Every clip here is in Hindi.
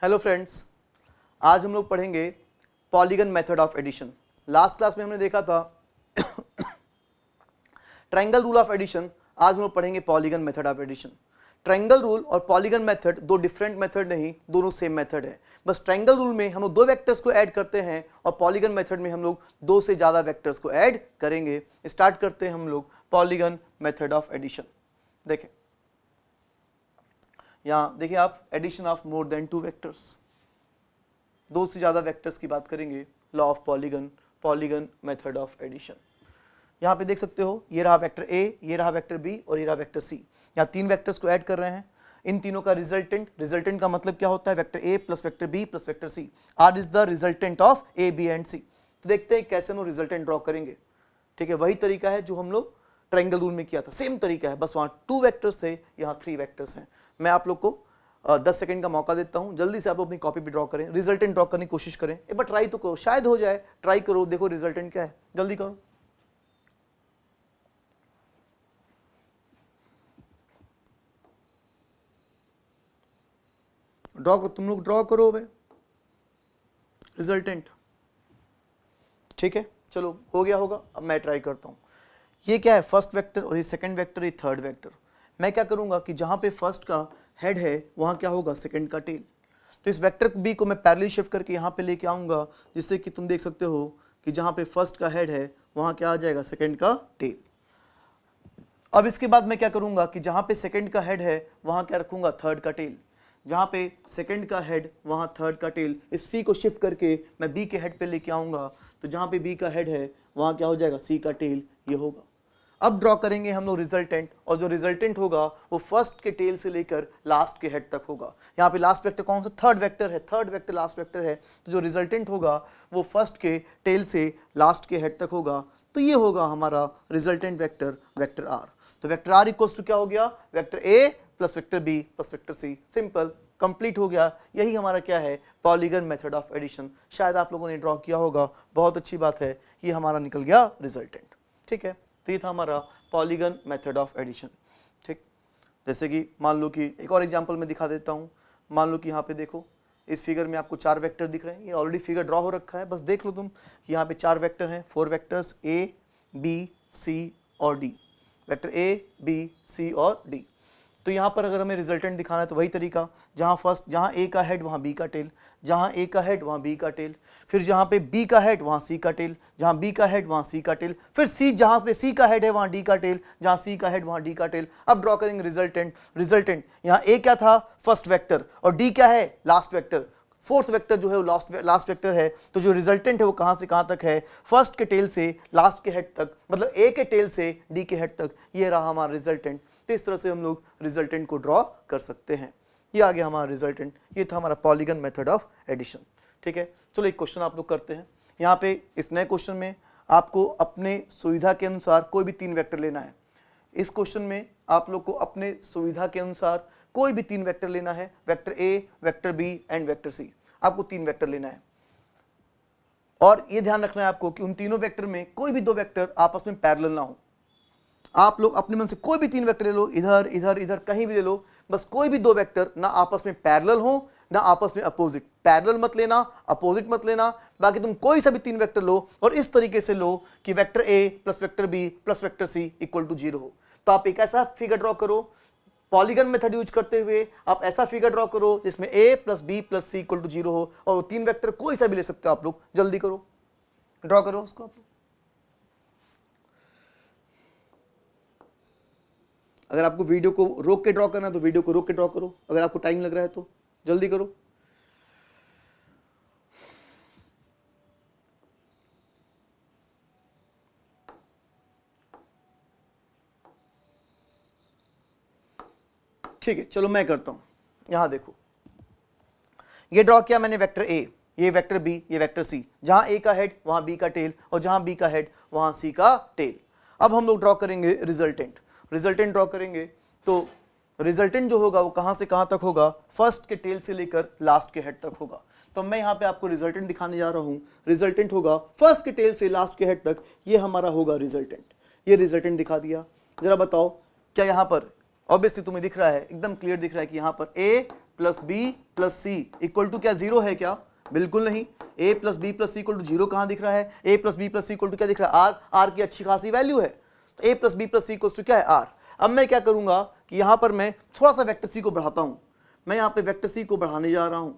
हेलो फ्रेंड्स, आज हम लोग पढ़ेंगे polygon method of addition. Last class में हमने देखा था ट्रायंगल रूल ऑफ एडिशन। आज हम लोग पढ़ेंगे polygon method of addition. Triangle rule और पॉलीगन मेथड दो डिफरेंट मेथड नहीं, दोनों सेम मेथड है। बस ट्रायंगल रूल में हम लोग दो वेक्टर्स को ऐड करते हैं और पॉलीगन मेथड में हम लोग दो से ज्यादा वेक्टर्स को ऐड करेंगे। स्टार्ट करते हैं हम लोग पॉलीगन मेथड ऑफ एडिशन। देखें यहाँ देखिए आप, addition of more than two vectors, दो से ज्यादा वेक्टर्स की बात करेंगे। Law of polygon method of addition. यहाँ पे देख सकते हो, ये रहा वेक्टर ए, ये रहा वेक्टर बी और ये रहा वेक्टर सी। यहाँ तीन वेक्टर्स को ऐड कर रहे हैं। इन तीनों का रिजल्टेंट का मतलब क्या होता है? Vector A plus vector B plus vector C. R is the resultant of A, B and C. तो देखते हैं कैसे हम रिजल्टेंट ड्रॉ करेंगे। ठीक है, वही तरीका है जो हम लोग ट्रायंगल रूल में किया था, सेम तरीका है, बस वहाँ 2 वेक्टर्स थे, यहाँ 3 वेक्टर्स हैं। मैं आप लोग को 10 सेकंड का मौका देता हूं, जल्दी से आप लोग अपनी कॉपी पे ड्रॉ करें, रिजल्टेंट ड्रॉ करने की कोशिश करें। एक बार ट्राई तो करो, शायद हो जाए। ट्राई करो, देखो रिजल्टेंट क्या है, जल्दी करो। ड्रॉ करो, तुम लोग ड्रॉ करो भाई रिजल्टेंट। ठीक है, चलो हो गया होगा। अब मैं ट्राई करता हूं। ये क्या है? फर्स्ट वेक्टर और ये सेकंड वेक्टर, ये थर्ड वेक्टर। मैं क्या करूंगा कि जहां पे फर्स्ट का हेड है वहां क्या होगा? सेकंड का टेल। तो इस वेक्टर बी को मैं पैरेलल शिफ्ट करके यहाँ पे लेके आऊंगा, जिससे कि तुम देख सकते हो कि जहां पे फर्स्ट का हेड है वहां क्या आ जाएगा? सेकंड का टेल। अब इसके बाद मैं क्या करूंगा कि जहां पे सेकंड का हेड है वहां क्या रखूंगा? थर्ड का टेल। जहां पे सेकंड का हेड वहां थर्ड का टेल। इस सी को शिफ्ट करके मैं बी के हेड पे लेके आऊंगा, तो जहां पे बी का हेड है वहां क्या हो जाएगा? सी का टेल। ये होगा। अब ड्रॉ करेंगे हम लोग रिजल्टेंट, और जो रिजल्टेंट होगा वो फर्स्ट के टेल से लेकर लास्ट के हेड तक होगा। यहाँ पे लास्ट वेक्टर कौन सा? थर्ड वेक्टर है। थर्ड वेक्टर लास्ट वेक्टर है, तो जो रिजल्टेंट होगा वो फर्स्ट के टेल से लास्ट के हेड तक होगा। तो ये होगा हमारा रिजल्टेंट वेक्टर, वेक्टर आर। तो वेक्टर आर इक्वल्स टू क्या हो गया? वेक्टर ए plus vector B plus vector c. Simple, complete हो गया। यही हमारा क्या है? Polygon method of addition. शायद आप लोगों ने ड्रॉ किया होगा, बहुत अच्छी बात है। ये हमारा निकल गया रिजल्टेंट। ठीक है, तो ये था हमारा पॉलीगन मेथड ऑफ एडिशन। ठीक, जैसे कि मान लो कि एक और एग्जांपल मैं दिखा देता हूँ। मान लो कि यहाँ पे देखो, इस फिगर में आपको 4 वेक्टर दिख रहे हैं। ये ऑलरेडी फिगर ड्रॉ हो रखा है, बस देख लो तुम कि यहाँ पे 4 वेक्टर हैं, 4 वेक्टर्स ए बी सी और डी। वेक्टर ए बी सी और डी। तो यहाँ पर अगर हमें रिजल्टेंट दिखाना है तो वही तरीका, जहाँ ए का हेड वहाँ बी का टेल, जहाँ ए का हेड वहाँ बी का टेल, फिर जहाँ पे बी का हेड वहाँ सी का टेल, जहाँ बी का हेड वहाँ सी का टेल, फिर सी जहाँ पे सी का हेड है वहाँ डी का टेल, जहाँ सी का हेड वहाँ डी का टेल। अब ड्रॉ करेंगे रिजल्टेंट। यहाँ ए क्या था? फर्स्ट वेक्टर, और डी क्या है? Last vector. फोर्थ वेक्टर जो है वो लास्ट वेक्टर है। तो जो रिजल्टेंट है वो कहाँ से कहाँ तक है? फर्स्ट के टेल से लास्ट के हेड तक, मतलब ए के टेल से डी के हेड तक। ये रहा हमारा रिजल्टेंट। तो इस तरह से हम लोग रिजल्टेंट को ड्रॉ कर सकते हैं। ये आ गया हमारा रिजल्टेंट। ये था हमारा पॉलीगन मेथड ऑफ एडिशन। ठीक है, चलो एक क्वेश्चन आप लोग करते हैं। यहाँ पे इस नए क्वेश्चन में आपको अपने सुविधा के अनुसार कोई भी 3 वेक्टर लेना है। इस क्वेश्चन में आप लोग को अपने सुविधा के अनुसार कोई भी 3 वेक्टर लेना है। Vector a, vector b and vector c. आपको 3 वेक्टर लेना है, और ये ध्यान रखना है आपको कि उन तीनों वेक्टर में कोई भी 2 वेक्टर आपस में पैरेलल ना हो। आप लोग अपने मन से कोई भी 3 वेक्टर ले लो, इधर इधर इधर कहीं भी ले लो, बस कोई भी 2 वेक्टर ना आपस में पैरेलल हो ना आपस में अपोजिट। पैरेलल मत लेना, अपोजिट मत लेना। बाकी तुम कोई सा भी 3 वेक्टर लो और इस तरीके से लो कि vector A plus vector B plus vector C equal to 0 हो। तो आप एक ऐसा फिगर ड्रॉ करो, पॉलीगन मेथड यूज करते हुए आप ऐसा फिगर ड्रॉ करो जिसमें A plus B plus C equal to 0 हो, और वो 3 वेक्टर कोई सा भी ले सकते हो आप लोग। जल्दी करो, ड्रॉ करो उसको आप लोग। अगर आपको वीडियो को रोक के ड्रॉ करना है तो वीडियो को रोक के ड्रॉ करो, अगर आपको टाइम लग रहा है तो जल्दी करो। ठीक है, चलो मैं करता हूं। यहां देखो, ये ड्रॉ किया मैंने वेक्टर ए, ये वेक्टर बी, ये वेक्टर सी। जहां ए का हेड वहां बी का टेल, और जहां बी का हेड वहां सी का टेल। अब हम लोग ड्रॉ करेंगे रिजल्टेंट ड्रॉ करेंगे। तो रिजल्टेंट जो होगा वो कहां से कहां तक होगा? फर्स्ट के टेल से लेकर लास्ट के हेड तक होगा। तो मैं यहाँ पे आपको रिजल्टेंट दिखाने जा रहा हूं। रिजल्टेंट होगा फर्स्ट के टेल से लास्ट के हेड तक, ये हमारा होगा रिजल्टेंट। ये रिजल्टेंट दिखा दिया। जरा बताओ, क्या यहाँ पर ऑब्वियसली तुम्हें दिख रहा है, एकदम क्लियर दिख रहा है कि यहाँ पर a plus B plus C equal to क्या 0 है क्या? बिल्कुल नहीं। a plus B plus C equal to 0 कहां दिख रहा है? a plus B plus C equal to क्या दिख रहा है? r की अच्छी खासी वैल्यू है, तो a plus B plus C equal to क्या है? r। अब मैं क्या करूंगा कि यहां पर मैं थोड़ा सा वेक्टर सी को बढ़ाता हूं, मैं यहां पे वेक्टर सी को बढ़ाने जा रहा हूं,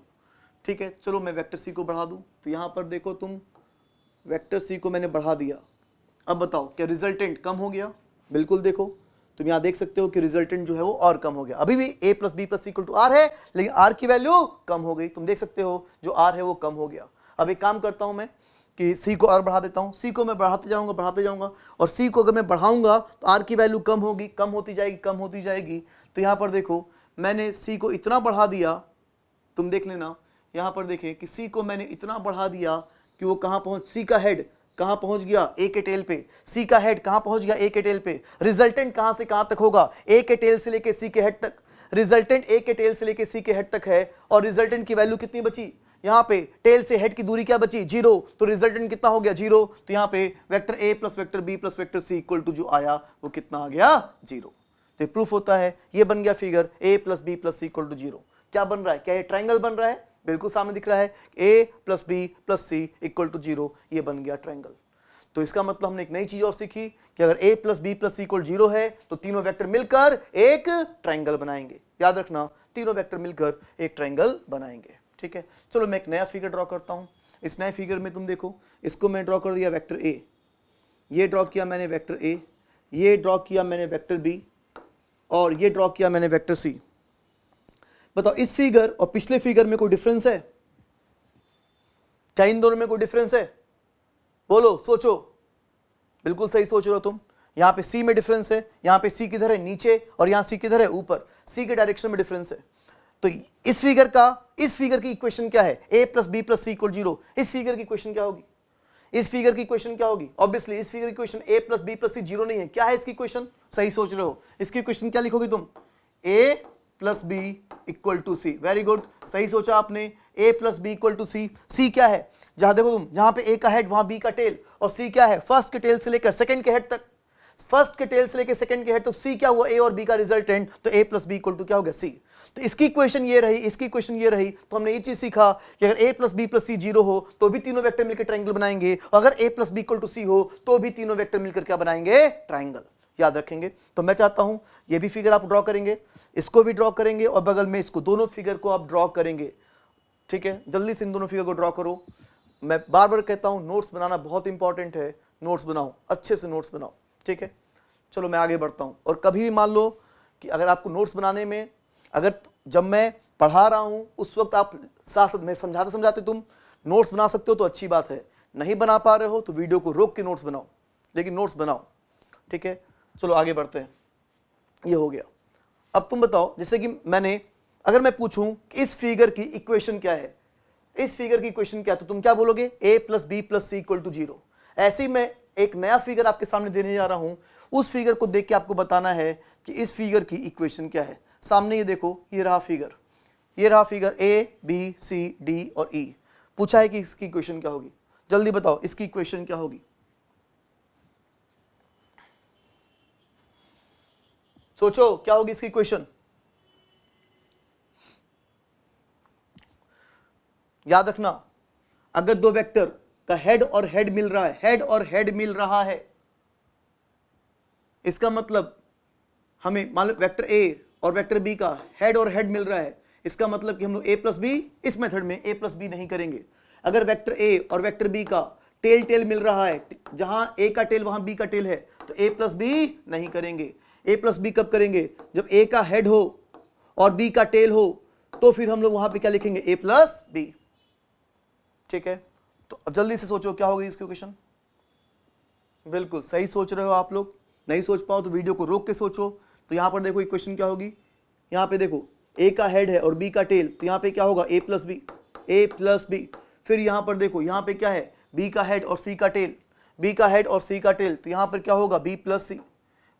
ठीक है। चलो मैं वेक्टर सी को बढ़ा दूं, तो यहां पर देखो तुम, वेक्टर सी को मैंने बढ़ा दिया। अब बताओ क्या रिजल्टेंट कम हो गया? बिल्कुल, देखो तुम यहां देख सकते हो कि रिजल्टेंट जो है वो और कम हो गया। अभी भी a plus B plus C equal to r है, लेकिन r की वैल्यू कम हो गई। तुम देख सकते हो जो r है वो कम हो गया। अब एक काम करता हूं मैं कि c को और बढ़ा देता हूं, c को मैं बढ़ाते जाऊंगा, और c को अगर मैं बढ़ाऊंगा तो r की वैल्यू कम होगी, कम होती जाएगी। तो यहां पर देखो मैंने c को इतना बढ़ा दिया, तुम देख लेना यहां पर देखें कि c को मैंने इतना बढ़ा दिया कि वो कहां पहुंच, c का हेड कहां पहुंच गया? a के टेल पे। c का हेड कहां पहुंच गया? a के टेल पे। रिजल्टेंट कहां से कहां तक होगा? a के टेल से लेके c के हेड तक। रिजल्टेंट a के टेल से लेके c के हेड तक है, और रिजल्टेंट की वैल्यू कितनी बची? यहां पे टेल से हेड की दूरी क्या बची? 0। तो रिजल्टेंट कितना हो गया? 0। तो यहां पे vector a plus vector b plus vector c equal to जो आया वो कितना आ गया? 0। तो प्रूफ होता है, ये बन गया figure a plus B plus C equal to 0। क्या बन रहा है? क्या ये ट्राइंगल बन रहा है? बिल्कुल सामने दिख रहा है, a plus B plus C equal to 0, ये बन गया ट्राइंगल। तो इसका मतलब हमने एक नई चीज और सीखी कि अगर a plus B plus C equal 0 है तो तीनों वेक्टर मिलकर एक ट्राइंगल बनाएंगे। याद रखना, तीनों वेक्टर मिलकर एक ट्राइंगल बनाएंगे, ठीक है। चलो मैं एक नया फिगर ड्रॉ करता हूं। इस नए फिगर में तुम देखो, इसको मैं ड्रॉ कर दिया वेक्टर a, ये ड्रॉ किया मैंने वेक्टर a, ये ड्रॉ किया मैंने वेक्टर b, और ये ड्रॉ किया मैंने वेक्टर c। बताओ इस फिगर और पिछले फिगर में कोई डिफरेंस है? क्या इन दोनों में कोई डिफरेंस है? बोलो, सोचो। बिल्कुल सही सोच रहे हो तुम। यहां पे c में डिफरेंस है, यहां पे c किधर है? नीचे, और यहां c किधर है? ऊपर। c के डायरेक्शन में डिफरेंस है। तो इस फिगर की इक्वेशन क्या है? a plus B plus C equal 0। इस फिगर की इक्वेशन क्या होगी? इस फिगर की इक्वेशन क्या होगी? ऑब्वियसली इस फिगर की equation a plus B plus C 0 नहीं है। क्या है इसकी इक्वेशन? सही सोच रहे हो। इसकी इक्वेशन क्या लिखोगे तुम? a plus B equal to C. Very good, सही सोचा आपने। a plus B equal to C. C क्या है? जहां देखो तुम, जहां पे a का हेड वहां b का टेल, और c क्या है? फर्स्ट के टेल से लेकर सेकंड के हेड तक। फर्स्ट के टेल से लेकर सेकंड के हेड, तो c क्या हुआ? a और b का रिजल्टेंट। तो a plus B equal to क्या हो गया? c। तो इसकी इक्वेशन ये रही, इसकी इक्वेशन ये रही। तो हमने ये चीज सीखा कि अगर a plus B plus C 0 हो तो भी तीनों वेक्टर मिलकर ट्राइंगल बनाएंगे, और अगर a plus B equal to C हो तो भी तीनों वेक्टर मिलकर क्या बनाएंगे? ट्राइंगल। याद रखेंगे। तो मैं चाहता हूं ये भी फिगर आप ड्रॉ करेंगे, इसको भी ड्रॉ करेंगे, और बगल में इसको, दोनों फिगर को आप ड्रॉ करेंगे, ठीक है। जल्दी से इन दोनों फिगर को ड्रॉ करो। मैं बार बार कहता हूं नोट्स बनाना बहुत इंपॉर्टेंट है। नोट्स बनाओ, अच्छे से नोट्स बनाओ, ठीक है। चलो मैं आगे बढ़ता हूं। और कभी भी मान लो कि अगर आपको नोट्स बनाने में, अगर जब मैं पढ़ा रहा हूं उस वक्त आप साथ साथ मैं समझाते समझाते तुम नोट्स बना सकते हो तो अच्छी बात है। नहीं बना पा रहे हो तो वीडियो को रोक के नोट्स बनाओ, लेकिन नोट्स बनाओ, ठीक है। चलो आगे बढ़ते हैं। ये हो गया। अब तुम बताओ, जैसे कि मैंने, अगर मैं पूछूं कि इस फिगर की इक्वेशन क्या है, इस फिगर की इक्वेशन क्या है, तो तुम क्या बोलोगे? a plus B plus C equal to 0। ऐसे ही मैं एक नया फिगर आपके सामने देने जा रहा हूं, उस फिगर को देख के आपको बताना है कि इस फिगर की इक्वेशन क्या है। सामने ये देखो, ये रहा फिगर, ये रहा figure a b c d और e। पूछा है कि इसकी इक्वेशन क्या होगी। जल्दी बताओ इसकी इक्वेशन क्या होगी? सोचो क्या होगी इसकी इक्वेशन। याद रखना, अगर दो वेक्टर का हेड और हेड मिल रहा है, हेड और हेड मिल रहा है, इसका मतलब हमें मान लो वेक्टर a और वेक्टर b का हेड और हेड मिल रहा है, इसका मतलब कि हम लोग a प्लस बी, इस मेथड में a प्लस बी नहीं करेंगे। अगर वेक्टर a और वेक्टर b का टेल टेल मिल रहा है, जहां a का टेल वहां b का टेल है, तो a प्लस बी नहीं करेंगे। a प्लस बी कब करेंगे? जब a का हेड हो और b का टेल हो, तो फिर हम लोग वहां पे क्या लिखेंगे? a प्लस बी, ठीक है। तो अब जल्दी से सोचो क्या होगी इसकी इक्वेशन। बिल्कुल सही सोच रहे हो आप लोग। नहीं सोच पाओ तो वीडियो को रोक के सोचो। तो यहां पर देखो इक्वेशन क्या होगी। यहां पे देखो a का हेड है और b का टेल, तो यहां पे क्या होगा? a plus b, a plus b. फिर यहां पर देखो, यहां पे क्या है? b का हेड और c का टेल, b का हेड और c का टेल, तो यहां पर क्या होगा? b प्लस सी,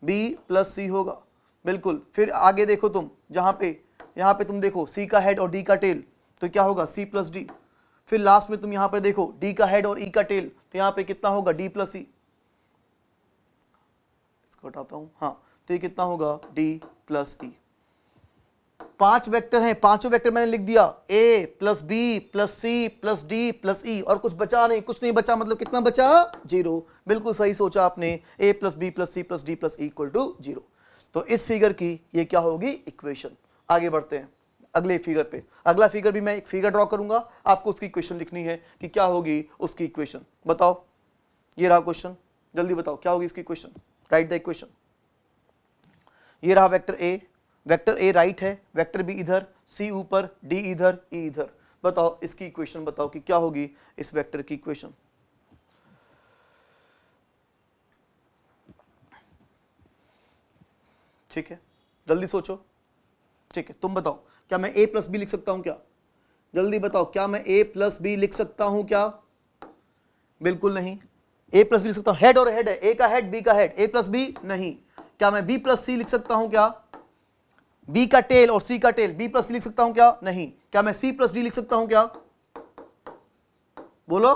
b प्लस सी होगा। बिल्कुल। फिर आगे देखो तुम, जहां पे यहां पे तुम देखो c का हेड और d का टेल, तो क्या होगा? c plus D. फिर लास्ट में तुम यहां पर देखो d का हेड और e का टेल, तो यहां पे कितना होगा? d प्लस ई। इसको हटाता हूं, हाँ, तो ये कितना होगा? d प्लस ई। 5 वेक्टर हैं, पांचों वेक्टर मैंने लिख दिया a plus B plus C plus D plus E, और कुछ बचा नहीं, कुछ नहीं बचा, मतलब कितना बचा 0। बिल्कुल सही सोचा आपने, a plus B plus C plus D plus e equal to 0। तो इस फिगर की ये क्या होगी इक्वेशन। आगे बढ़ते हैं अगले फिगर पे। अगला फिगर भी मैं एक फिगर ड्रॉ करूंगा, आपको उसकी इक्वेशन लिखनी है कि क्या होगी उसकी इक्वेशन। बताओ, ये रहा क्वेश्चन, जल्दी बताओ क्या होगी इसकी इक्वेशन। Right the equation. ये रहा वेक्टर ए राइट है, वेक्टर बी इधर, सी ऊपर, डी इधर, ई इधर। बताओ इसकी इक्वेशन बताओ कि क्या होगी इस वेक्टर की इक्वेशन। ठीक है, जल्दी सोचो। ठीक है, तुम बताओ क्या मैं a प्लस बी लिख सकता हूं क्या? जल्दी बताओ, क्या मैं a प्लस बी लिख सकता हूं क्या? बिल्कुल नहीं। a प्लस बी लिख सकता हूं, हेड और हेड है, a का हेड b का हेड, a प्लस बी नहीं। क्या मैं b प्लस सी लिख सकता हूं क्या? b का टेल और c का टेल, b प्लस सी लिख सकता हूं क्या? नहीं। क्या मैं c प्लस डी लिख सकता हूं क्या? बोलो।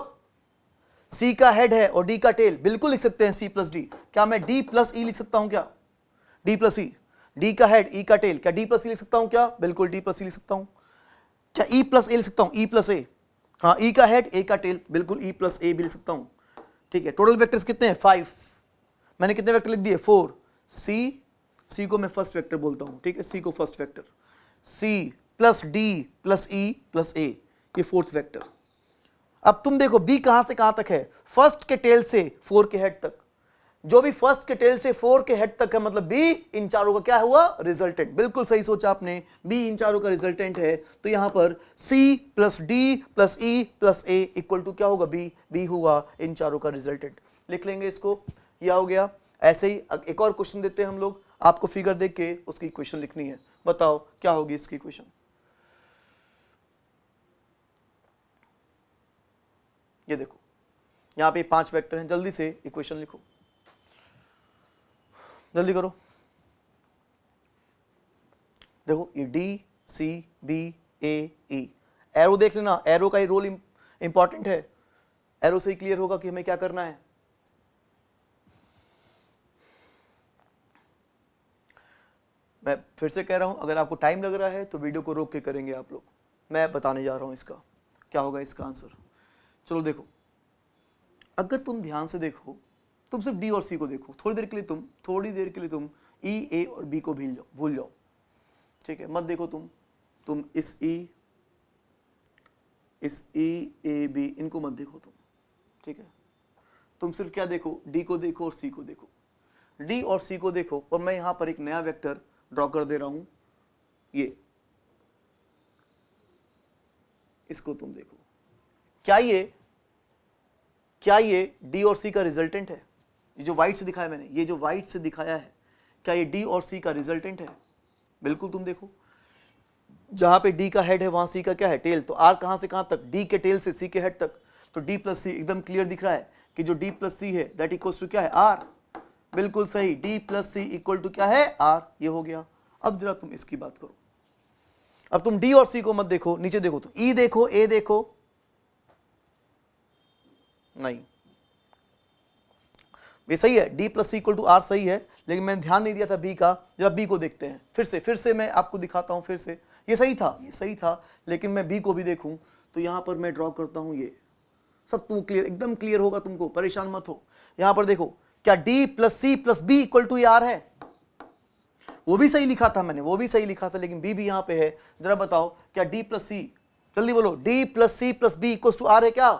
c का हेड है और d का टेल, बिल्कुल लिख सकते हैं c प्लस डी। क्या मैं d प्लस ई लिख सकता हूं क्या? d प्लस ई, d का हेड e का टेल, क्या d प्लस ई लिख सकता हूं क्या? बिल्कुल d प्लस ई लिख सकता हूं। क्या e प्लस ए लिख सकता हूं? e प्लस ए, हाँ e का हेड a का टेल, बिल्कुल e प्लस ए भी लिख सकता हूं। ठीक है, टोटल वेक्टर्स कितने हैं 5। मैंने कितने वेक्टर लिख दिए 4। सी को मैं फर्स्ट वेक्टर बोलता हूं, ठीक है, सी को first vector, C plus D plus E plus A, ये फोर्थ वेक्टर। अब तुम देखो बी कहां से कहां तक है, फर्स्ट के टेल से 4 के हेड तक। जो भी फर्स्ट के टेल से 4 के हेड तक है, मतलब बी इन चारों का क्या हुआ रिजल्टेंट। बिल्कुल सही सोचा आपने, बी इन चारों का रिजल्टेंट है। तो यहां पर c plus D plus E plus A equal to क्या होगा बी हुआ इन चारों का रिजल्टेंट। लिख लेंगे इसको, यह हो गया। ऐसे ही एक और क्वेश्चन देते हैं हम लोग, आपको फिगर देख के उसकी इक्वेशन लिखनी है। बताओ क्या होगी इसकी इक्वेशन। ये देखो यहां पे 5 वेक्टर हैं, जल्दी से इक्वेशन लिखो, जल्दी करो। देखो ये डी सी बी ए ई, एरो देख लेना, एरो का ही रोल इंपॉर्टेंट है। एरो से ही क्लियर होगा कि हमें क्या करना है। मैं फिर से कह रहा हूं, अगर आपको टाइम लग रहा है तो वीडियो को रोक के करेंगे आप लोग। मैं बताने जा रहा हूं इसका क्या होगा इसका आंसर। चलो देखो, अगर तुम ध्यान से देखो, तुम सिर्फ डी और सी को देखो, थोड़ी देर के लिए तुम ई ए और बी को भूल जाओ। ठीक है, मत देखो तुम इस ई ए बी इनको मत देखो तुम। ठीक है, तुम सिर्फ क्या देखो, डी को देखो और सी को देखो, डी और सी को देखो। और मैं यहां पर एक नया वेक्टर ड्रॉ कर दे रहा हूं, ये इसको तुम देखो। क्या ये डी और सी का रिजल्टेंट है? ये जो व्हाइट से दिखाया मैंने, ये जो व्हाइट से दिखाया है, क्या ये डी और सी का रिजल्टेंट है? बिल्कुल तुम देखो, जहां पे डी का हेड है वहां सी का क्या है टेल। तो आर कहां से कहां तक, डी के टेल से सी के हेड तक। तो डी प्लस सी एकदम क्लियर दिख रहा है कि जो डी प्लस सी है दैट इक्वल्स टू क्या है आर। बिल्कुल सही, D plus C equal to क्या है आर, ये हो गया। अब जरा तुम इसकी बात करो, अब तुम डी और सी को मत देखो, नीचे देखो, तो ई देखो ए देखो, नहीं ये सही है, D plus C equal to R सही है, लेकिन मैंने ध्यान नहीं दिया था बी का। जरा बी को देखते हैं फिर से मैं आपको दिखाता हूं फिर से। ये सही था, लेकिन मैं बी को भी देखूं। तो यहां पर मैं ड्रॉ करता हूं, ये सब तुम क्लियर, एकदम क्लियर होगा तुमको, परेशान मत हो। यहां पर देखो, क्या D plus C plus B equal to R है? वो भी सही लिखा था मैंने, वो भी सही लिखा था, लेकिन बी भी यहां पे है। जरा बताओ क्या डी प्लस सी, जल्दी बोलो, D plus C plus B equal to R है क्या?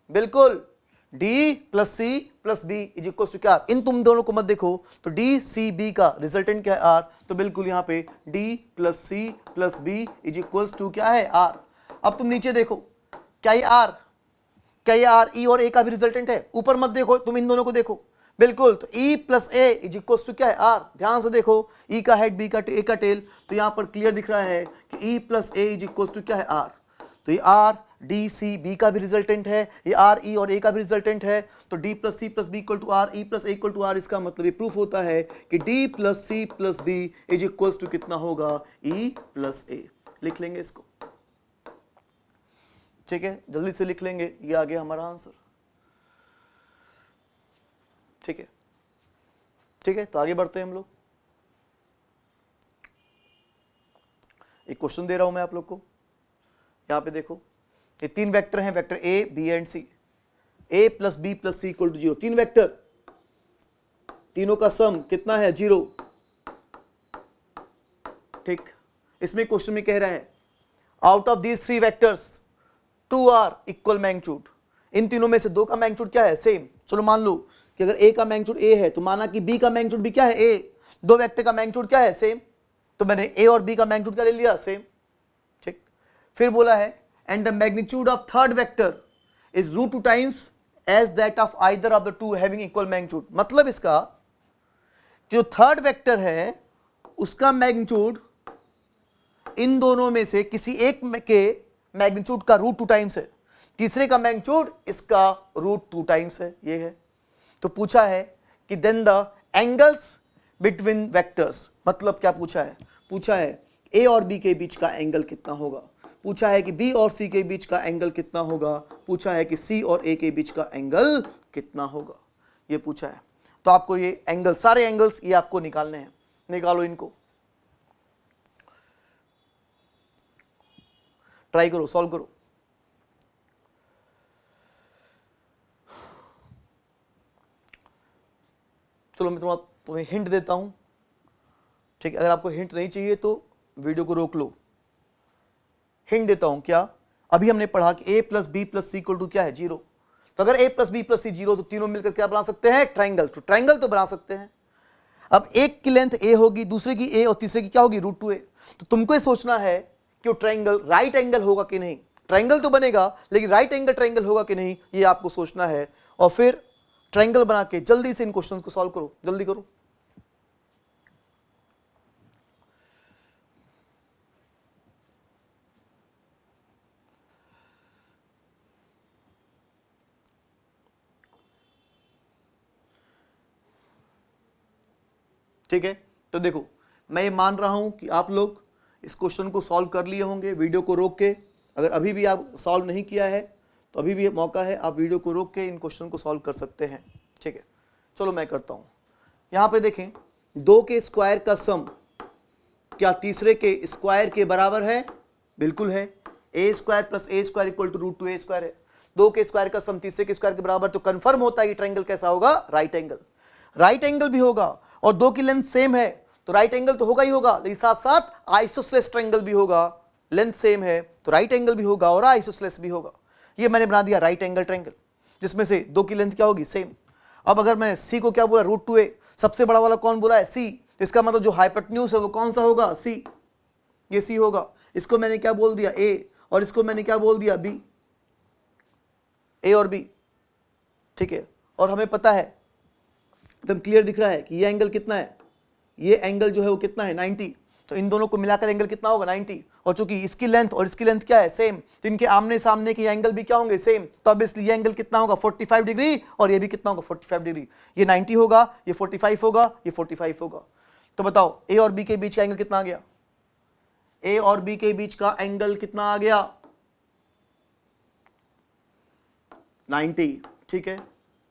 बिल्कुल, D plus C plus B is equal to क्या? इन तुम दोनों को मत देखो। तो डी सी बी का रिजल्टेंट क्या है आर। तो बिल्कुल यहां पे D plus C plus B is equal to क्या है आर। अब तुम नीचे देखो, क्या ये आर ई और ए का भी रिजल्टेंट है? ऊपर मत देखो, तुम इन दोनों को देखो। बिल्कुल, तो E plus A is equal to क्या है आर। ध्यान से देखो, ई का हेड बी का ए का टेल, तो यहां पर क्लियर दिख रहा है कि E plus A is equal to क्या है आर। तो ये आर डी सी बी का भी रिजल्टेंट है, ये आर ई और ए का भी रिजल्टेंट है। तो D plus C plus B equal to R, E plus A equal to R, इसका मतलब ये प्रूफ होता है कि D plus C plus B is equal to कितना होगा ई प्लस ए। लिख लेंगे इसको, ठीक है, जल्दी से लिख लेंगे, ये आ गया हमारा आंसर। ठीक है, तो आगे बढ़ते हैं हम लोग। एक क्वेश्चन दे रहा हूं मैं आप लोग को, यहां पे देखो ये 3 वेक्टर हैं, vector A B and C, a plus B plus C equal to 0, 3 vector, तीनों का सम कितना है 0। ठीक, इसमें क्वेश्चन में कह रहा है out of these 3 vectors 2 are equal magnitude, इन तीनों में से 2 का मैग्नीट्यूड क्या है सेम। चलो मान लो कि अगर a का मैग्नीट्यूड a है तो माना कि b का मैग्नीट्यूड भी क्या है a, 2 वेक्टर का मैग्नीट्यूड क्या है सेम, तो मैंने a और b का मैग्नीट्यूड क्या ले लिया सेम। ठीक, फिर बोला है and the magnitude of third vector is root 2 times as that of either of the two having equal magnitude. मतलब इसका जो थर्ड वेक्टर है उसका मैग्नीट्यूड इन दोनों में से किसी एक के मैग्नीट्यूड का रूट 2 टाइम्स है, तीसरे का मैग्नीट्यूड इसका रूट 2 टाइम्स है, ये है। तो पूछा है कि then the angles between vectors, मतलब क्या पूछा है, पूछा है a और b के बीच का एंगल कितना होगा, पूछा है कि b और c के बीच का एंगल कितना होगा, पूछा है कि c और a के बीच का एंगल कितना होगा, ये पूछा है। तो आपको ये एंगल, सारे एंगल्स ये आपको निकालने हैं, निकालो इनको, ट्राई करो, सॉल्व करो। चलो मैं तुम्हें हिंट देता हूं, ठीक है, अगर आपको हिंट नहीं चाहिए तो वीडियो को रोक लो। हिंट देता हूं क्या, अभी हमने पढ़ा कि a plus B plus C equal to क्या है 0, तो अगर a plus B plus C 0 तो तीनों मिलकर क्या बना सकते हैं ट्राइंगल, तो ट्राइंगल तो बना सकते हैं। अब एक की लेंथ a होगी, दूसरे की a और तीसरे की क्या होगी रूट 2a, तो तुमको ये सोचना है कि वो ट्राइंगल राइट एंगल होगा कि नहीं, ट्राइंगल तो बनेगा लेकिन राइट एंगल ट्राइंगल होगा कि नहीं, ये आपको सोचना है। और फिर ट्राइंगल बना के जल्दी से इन क्वेश्चंस को सॉल्व करो, जल्दी करो। ठीक है, तो देखो मैं ये मान रहा हूं कि आप लोग इस क्वेश्चन को सॉल्व कर लिए होंगे वीडियो को रोक के। अगर अभी भी आप सॉल्व नहीं किया है तो अभी भी मौका है, आप वीडियो को रोक के इन क्वेश्चन को सॉल्व कर सकते हैं। ठीक है, चलो मैं करता हूं। यहां पे देखें 2 के स्क्वायर का सम क्या तीसरे के स्क्वायर के बराबर है, बिल्कुल है। a square plus a square equal to root 2a square है। 2 के स्क्वायर का सम तीसरे के स्क्वायर के बराबर, तो कंफर्म होता है कि ट्राइंगल कैसा होगा राइट एंगल, राइट एंगल भी होगा। और 2 की लेंथ सेम है तो राइट एंगल तो होगा ही होगा, लेकिन साथ साथ आइसोसेलेस ट्रायंगल भी होगा, लेंथ सेम है तो राइट एंगल भी होगा और आइसोसेलेस भी होगा। ये मैंने बना दिया राइट एंगल ट्रायंगल, जिसमें से 2 की लेंथ क्या होगी सेम। अब अगर मैंने सी को क्या बोला रूट 2a, सबसे बड़ा वाला कौन बोला है सी, इसका मतलब जो हाइपोटेन्यूज है वो कौन सा होगा सी, ये सी होगा। इसको मैंने क्या बोल दिया a और इसको मैंने क्या बोल दिया b, a और b। ठीक है, और हमें पता है एकदम क्लियर दिख रहा है कि ये एंगल कितना है, ये एंगल जो है वो कितना है 90, तो इन दोनों को मिलाकर एंगल कितना होगा 90। और चूंकि इसकी लेंथ और इसकी लेंथ क्या है सेम, तो इनके आमने सामने के एंगल भी क्या होंगे सेम, तो अब इसलिए ये एंगल कितना होगा 45 डिग्री और ये भी कितना होगा 45 डिग्री। ये 90 होगा, ये 45 होगा, ये 45 होगा। तो बताओ a और b के बीच का एंगल कितना आ गया, a और b के बीच का एंगल कितना आ गया 90। ठीक है,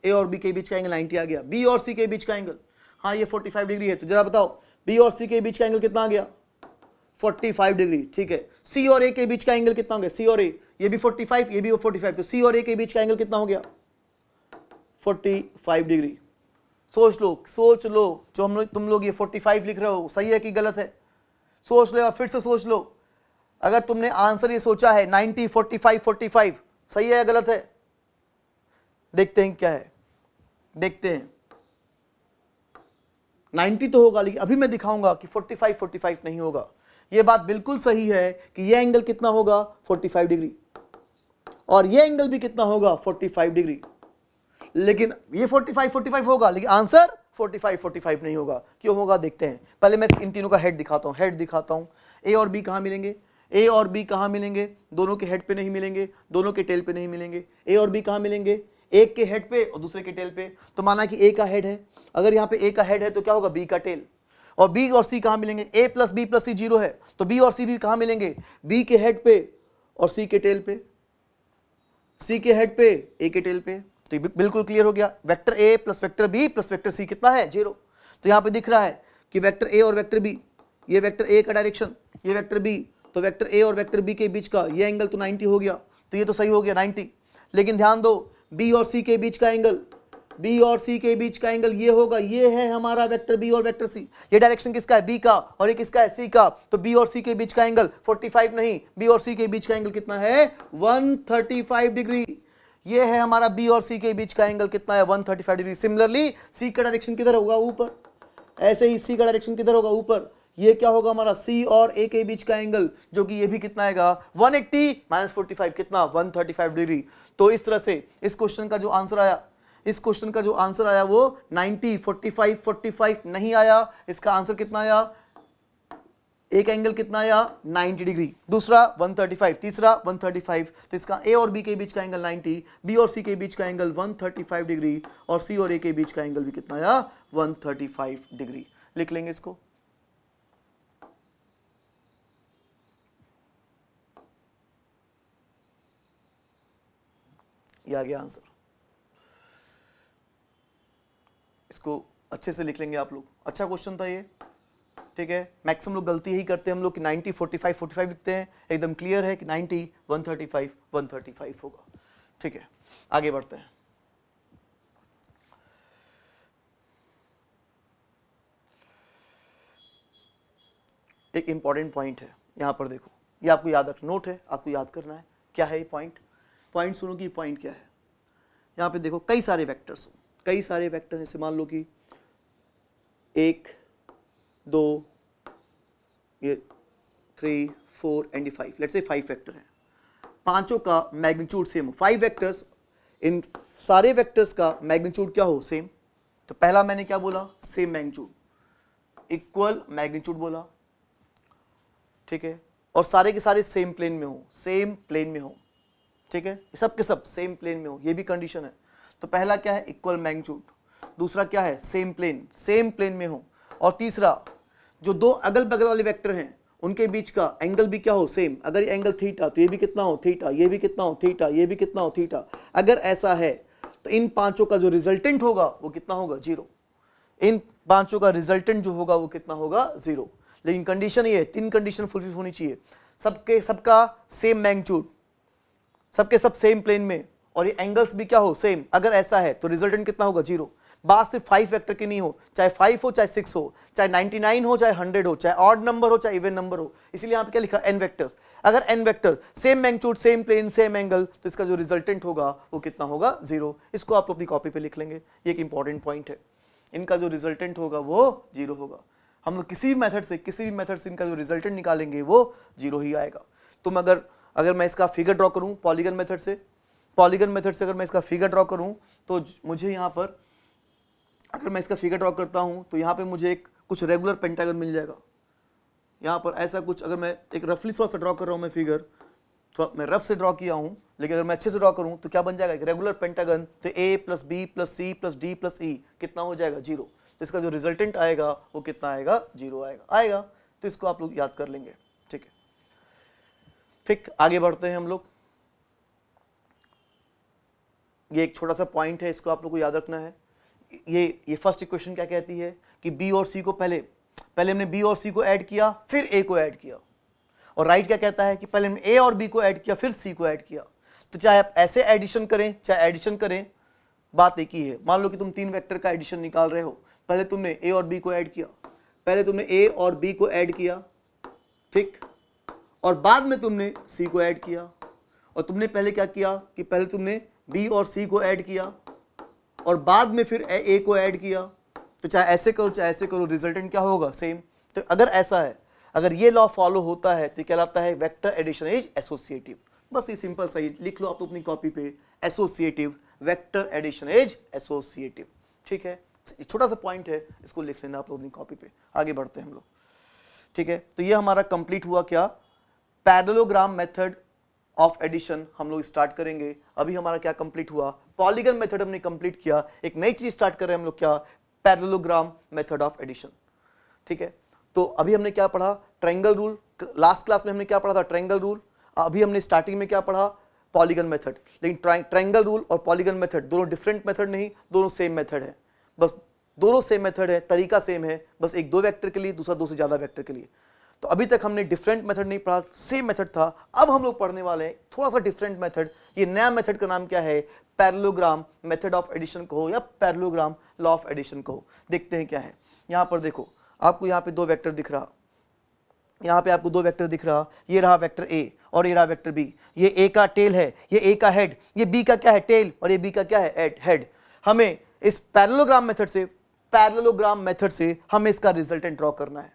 a और b के बीच का एंगल 90 आ गया। b और c के बीच का एंगल, हाँ ये 45 डिग्री है, तो जरा बताओ b और c के बीच का एंगल कितना आ गया 45 डिग्री। ठीक है, c और a के बीच का एंगल कितना हो गया, c और a, ये भी 45 ये भी 45, तो c और a के बीच का एंगल कितना हो गया 45 डिग्री। सोच लो जो तुम लोग ये 45 लिख रहे हो सही है कि गलत है, सोच लो, फिर से सोच लो। अगर तुमने आंसर ये सोचा है 90 45 45 सही है या गलत है, देखते हैं क्या है, देखते हैं। 90 तो होगा, लेकिन अभी मैं दिखाऊंगा कि 45 45 नहीं होगा। यह बात बिल्कुल सही है कि यह एंगल कितना होगा 45 डिग्री और यह एंगल भी कितना होगा 45 डिग्री, लेकिन ये 45 45 होगा लेकिन आंसर 45 45 नहीं होगा। क्यों होगा देखते हैं। पहले मैं इन तीनों का हेड दिखाता हूं, हेड दिखाता हूं। ए और बी कहां मिलेंगे, ए और बी कहां मिलेंगे, दोनों के हेड पे नहीं मिलेंगे, दोनों के टेल पे नहीं मिलेंगे। ए और बी कहां मिलेंगे, एक के हेड पे और दूसरे के टेल पे। तो माना कि ए का हेड है, अगर यहाँ पे ए का हेड है तो क्या होगा बी का टेल। और बी और सी कहां मिलेंगे, ए प्लस बी प्लस सी 0 है, तो बी और सी भी कहां मिलेंगे, बी के हेड पे और सी के टेल पे, सी के हेड पे ए के टेल पे। तो ये बिल्कुल क्लियर हो गया, वेक्टर ए plus vector B plus vector C कितना है 0। तो यहाँ पे दिख रहा है कि वेक्टर ए और वेक्टर बी, ये वेक्टर ए का डायरेक्शन, ये वेक्टर बी, तो वेक्टर ए और वेक्टर बी के बीच का ये एंगल तो 90 हो गया, तो ये तो सही हो गया 90। लेकिन ध्यान दो बी और सी के बीच का एंगल, बी और सी के बीच का एंगल ये होगा, ये है हमारा वेक्टर बी और वेक्टर सी। ये डायरेक्शन किसका है? बी का, और ये किसका है? सी का। तो बी और सी के बीच का एंगल 45 नहीं, बी और सी के बीच का एंगल कितना है? 135 डिग्री। ये है हमारा बी और सी के बीच का एंगल कितना है? 135 डिग्री। सिमिलरली सी का डायरेक्शन किधर होगा? ऊपर। ऐसे ही सी का डायरेक्शन किधर होगा? ऊपर। ये क्या होगा हमारा? सी और ए के बीच का एंगल, जो कि ये भी कितना आएगा? 180 माइनस 45 कितना? 135 डिग्री। तो इस तरह से इस क्वेश्चन का जो आंसर आया, इस क्वेश्चन का जो आंसर आया वो 90, 45, 45 नहीं आया। इसका आंसर कितना आया? एक एंगल कितना आया? 90 डिग्री, दूसरा 135, तीसरा 135। तो इसका ए और बी के बीच का एंगल 90, बी और सी के बीच का एंगल 135 डिग्री, और सी और ए के बीच का एंगल भी कितना आया? 135 डिग्री। लिख लेंगे इसको। ये आ गया आंसर। इसको अच्छे से लिख लेंगे आप लोग। अच्छा क्वेश्चन था ये, ठीक है। मैक्सिमम लोग गलती यही करते हैं हम लोग कि 90, 45, 45 लिखते हैं। एकदम क्लियर है कि 90, 135, 135 होगा, ठीक है। आगे बढ़ते हैं। एक इंपॉर्टेंट पॉइंट है यहां पर, देखो ये आपको याद रखना, नोट है, आपको याद करना है। क्या है ये पॉइंट? पॉइंट सुनो कि पॉइंट क्या है। यहां पे देखो कई सारे वेक्टर्स हो, कई सारे वेक्टर जैसे मान लो कि 1, 2, ये 3, 4 एंड 5, लेट्स से 5 वेक्टर हैं। पांचों का मैग्नीट्यूड सेम हो, 5 वेक्टर्स, इन सारे वेक्टर्स का मैग्नीट्यूड क्या हो? सेम। तो पहला मैंने क्या बोला? सेम मैग्नीट्यूड, इक्वल मैग्नीट्यूड बोला, ठीक है। और सारे के सारे सेम प्लेन में हो, सेम प्लेन में हो, ठीक है। सब के सब सेम प्लेन में हो, ये भी कंडीशन है। तो पहला क्या है? Equal magnitude. दूसरा क्या है? सेम प्लेन में हो। और तीसरा, जो दो अगल बगल वाले वेक्टर हैं उनके बीच का एंगल भी क्या हो? सेम। अगर ये एंगल थीटा, तो ये भी कितना हो? थीटा। ये भी कितना हो? थीटा। ये भी कितना हो? थीटा। अगर ऐसा है तो इन पांचों का जो रिजल्टेंट होगा वो कितना होगा? 0। इन पांचों का रिजल्टेंट जो होगा वो कितना होगा? 0। लेकिन कंडीशन ये है, 3 कंडीशन फुलफिल होनी चाहिए। सबका सेम मैग्नीट्यूड, सबके सब सेम प्लेन में, और ये एंगल्स भी क्या हो? सेम। अगर ऐसा है तो रिजल्टेंट कितना होगा? 0। बात सिर्फ 5 वेक्टर की नहीं हो, चाहे 5 हो, चाहे 6 हो, चाहे 99 हो, चाहे 100 हो, चाहे ऑड नंबर हो, चाहे इवन नंबर हो। इसीलिए यहाँ पे क्या लिखा? n vectors. अगर n vector same magnitude, same plane, same angle, तो इसका जो रिजल्टेंट होगा वो कितना होगा? 0। इसको आप अपनी कॉपी पे लिख लेंगे, ये एक इंपॉर्टेंट पॉइंट है। इनका जो रिजल्टेंट होगा वो 0 होगा। हम लोग किसी भी मेथड से इनका जो रिजल्टेंट निकालेंगे वो 0 ही आएगा। तुम अगर मैं इसका फिगर ड्रॉ करूं पॉलीगन मेथड से अगर मैं इसका फिगर ड्रॉ करूं, तो मुझे यहाँ पर, अगर मैं इसका फिगर ड्रॉ करता हूं तो यहाँ पे मुझे कुछ रेगुलर पेंटागन मिल जाएगा। यहाँ पर ऐसा कुछ, अगर मैं एक रफली थोड़ा सा ड्रॉ कर रहा हूँ, मैं फिगर थोड़ा मैं रफ से ड्रॉ किया हूँ, लेकिन अगर मैं अच्छे से ड्रॉ करूँ तो क्या बन जाएगा? एक रेगुलर पेंटागन। तो a plus B plus C plus D plus E कितना हो जाएगा? 0। तो इसका जो रिजल्टेंट आएगा वो कितना आएगा? 0 आएगा। तो इसको आप लोग याद कर लेंगे, ठीक है। ठीक, आगे बढ़ते हैं हम लोग। ये एक छोटा सा पॉइंट है, इसको आप लोग को याद रखना है। ये फर्स्ट इक्वेशन क्या कहती है कि बी और सी को पहले हमने बी और सी को ऐड किया, फिर ए को ऐड किया। और राइट क्या कहता है कि पहले हमने ए और बी को ऐड किया, फिर सी को ऐड किया। तो चाहे आप ऐसे एडिशन करें, चाहे एडिशन करें, बात एक ही है। मान लो कि तुम 3 वेक्टर का एडिशन निकाल रहे हो, पहले तुमने ए और बी को ऐड किया, ठीक, और बाद में तुमने सी को ऐड किया। और तुमने पहले क्या किया कि पहले तुमने बी और सी को ऐड किया और बाद में फिर ए को ऐड किया। तो चाहे ऐसे करो चाहे ऐसे करो, रिजल्टेंट क्या होगा? सेम। तो अगर ऐसा है, अगर ये लॉ फॉलो होता है तो कहलाता है वेक्टर एडिशन इज एसोसिएटिव। बस ये सिंपल सा ही लिख लो आप अपनी कॉपी पे, associative, vector addition is associative, ठीक है। छोटा सा पॉइंट है, इसको लिख लेना आप लोग अपनी कॉपी पे। आगे बढ़ते हैं हम लोग, ठीक है। तो ये हमारा कंप्लीट हुआ क्या? पैरेललोग्राम मेथड ऑफ एडिशन हम लोग स्टार्ट करेंगे। अभी हमारा क्या कंप्लीट हुआ? पॉलीगन मेथड हमने कंप्लीट किया। एक नई चीज स्टार्ट कर रहे हैं हम लोग, क्या? पैरेललोग्राम मेथड ऑफ एडिशन, ठीक है। तो अभी हमने क्या पढ़ा? Triangle rule. लास्ट क्लास में हमने क्या पढ़ा था? Triangle rule. अभी हमने स्टार्टिंग में क्या पढ़ा? Polygon method. लेकिन ट्रायंगल रूल और पॉलीगन मेथड दोनों डिफरेंट मेथड नहीं, दोनों सेम मेथड है। बस दोनों सेम मेथड है, तरीका सेम है, बस एक 2 वेक्टर के लिए, दूसरा 2 से ज्यादा वेक्टर के लिए। तो अभी तक हमने डिफरेंट मेथड नहीं पढ़ा, सेम मेथड था। अब हम लोग पढ़ने वाले हैं थोड़ा सा डिफरेंट मेथड। ये नया मेथड का नाम क्या है? पैरेललोग्राम मेथड ऑफ एडिशन कहो या पैरेललोग्राम लॉ ऑफ एडिशन कहो। देखते हैं क्या है। यहां पर देखो, आपको यहां पे दो वेक्टर दिख रहा, यहां पे आपको दो वेक्टर दिख रहा, ये रहा वेक्टर ए और ये रहा वेक्टर बी। ये ए का टेल है, ये ए का हेड, ये बी का क्या है? टेल, और ये बी का क्या है? हेड। हमें इस पैरेललोग्राम मेथड से हमें इसका रिजल्टेंट ड्रॉ करना है।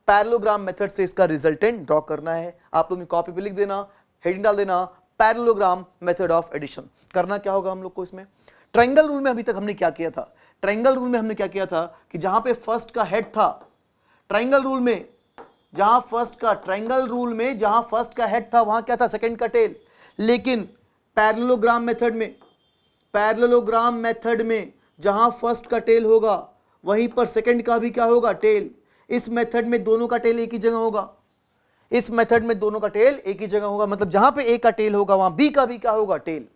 पैरेललोग्राम मेथड से इसका रिजल्टेंट ड्रॉ करना है। आप लोग कॉपी पे लिख देना, हेडिंग डाल देना, पैरेललोग्राम मेथड ऑफ एडिशन। करना क्या होगा हम लोग को इसमें? ट्रायंगल रूल में अभी तक हमने क्या किया था? ट्रायंगल रूल में हमने क्या किया था कि जहां पे फर्स्ट का हेड था, ट्रायंगल रूल में जहां फर्स्ट का हेड था वहां क्या था? सेकंड का टेल। लेकिन पैरेललोग्राम मेथड में जहां फर्स्ट का टेल होगा वहीं पर सेकंड का भी क्या होगा? टेल। इस मेथड में दोनों का टेल एक ही जगह होगा। मतलब जहां पे ए का टेल होगा वहां बी का भी क्या होगा? टेल।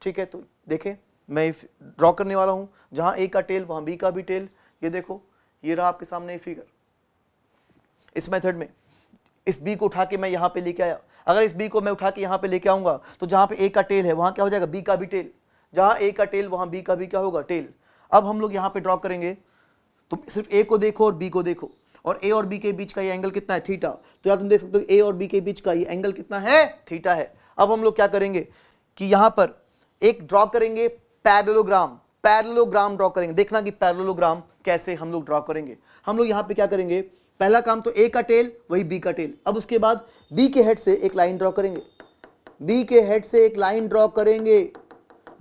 ठीक है, तो देखें मैं ड्रॉ करने वाला हूं, जहां ए का टेल वहां बी का भी टेल। ये देखो, ये रहा आपके सामने फिगर। इस मेथड में इस बी को उठा के मैं यहां पे लेके आया। अगर इस बी को मैं उठा के यहां पे लेके आऊंगा तो जहां पे ए का टेल है वहां क्या हो जाएगा? बी का भी टेल। जहां ए का टेल वहां बी का भी क्या होगा? टेल। अब हम लोग यहां पे ड्रॉ करेंगे, तुम सिर्फ ए को देखो और बी को देखो, और ए और बी के बीच का ये एंगल कितना है? थीटा। तो यार तुम देख सकते हो ए और बी के बीच का ये एंगल कितना है? थीटा है। अब हम लोग क्या करेंगे कि यहां पर एक ड्रॉ करेंगे पैरेललोग्राम ड्रॉ करेंगे। देखना कि पैरेललोग्राम कैसे हम लोग ड्रॉ करेंगे। हम लोग यहां पे क्या करेंगे? पहला काम तो ए का टेल वही बी का टेल। अब उसके बाद बी के हेड से एक लाइन ड्रॉ करेंगे,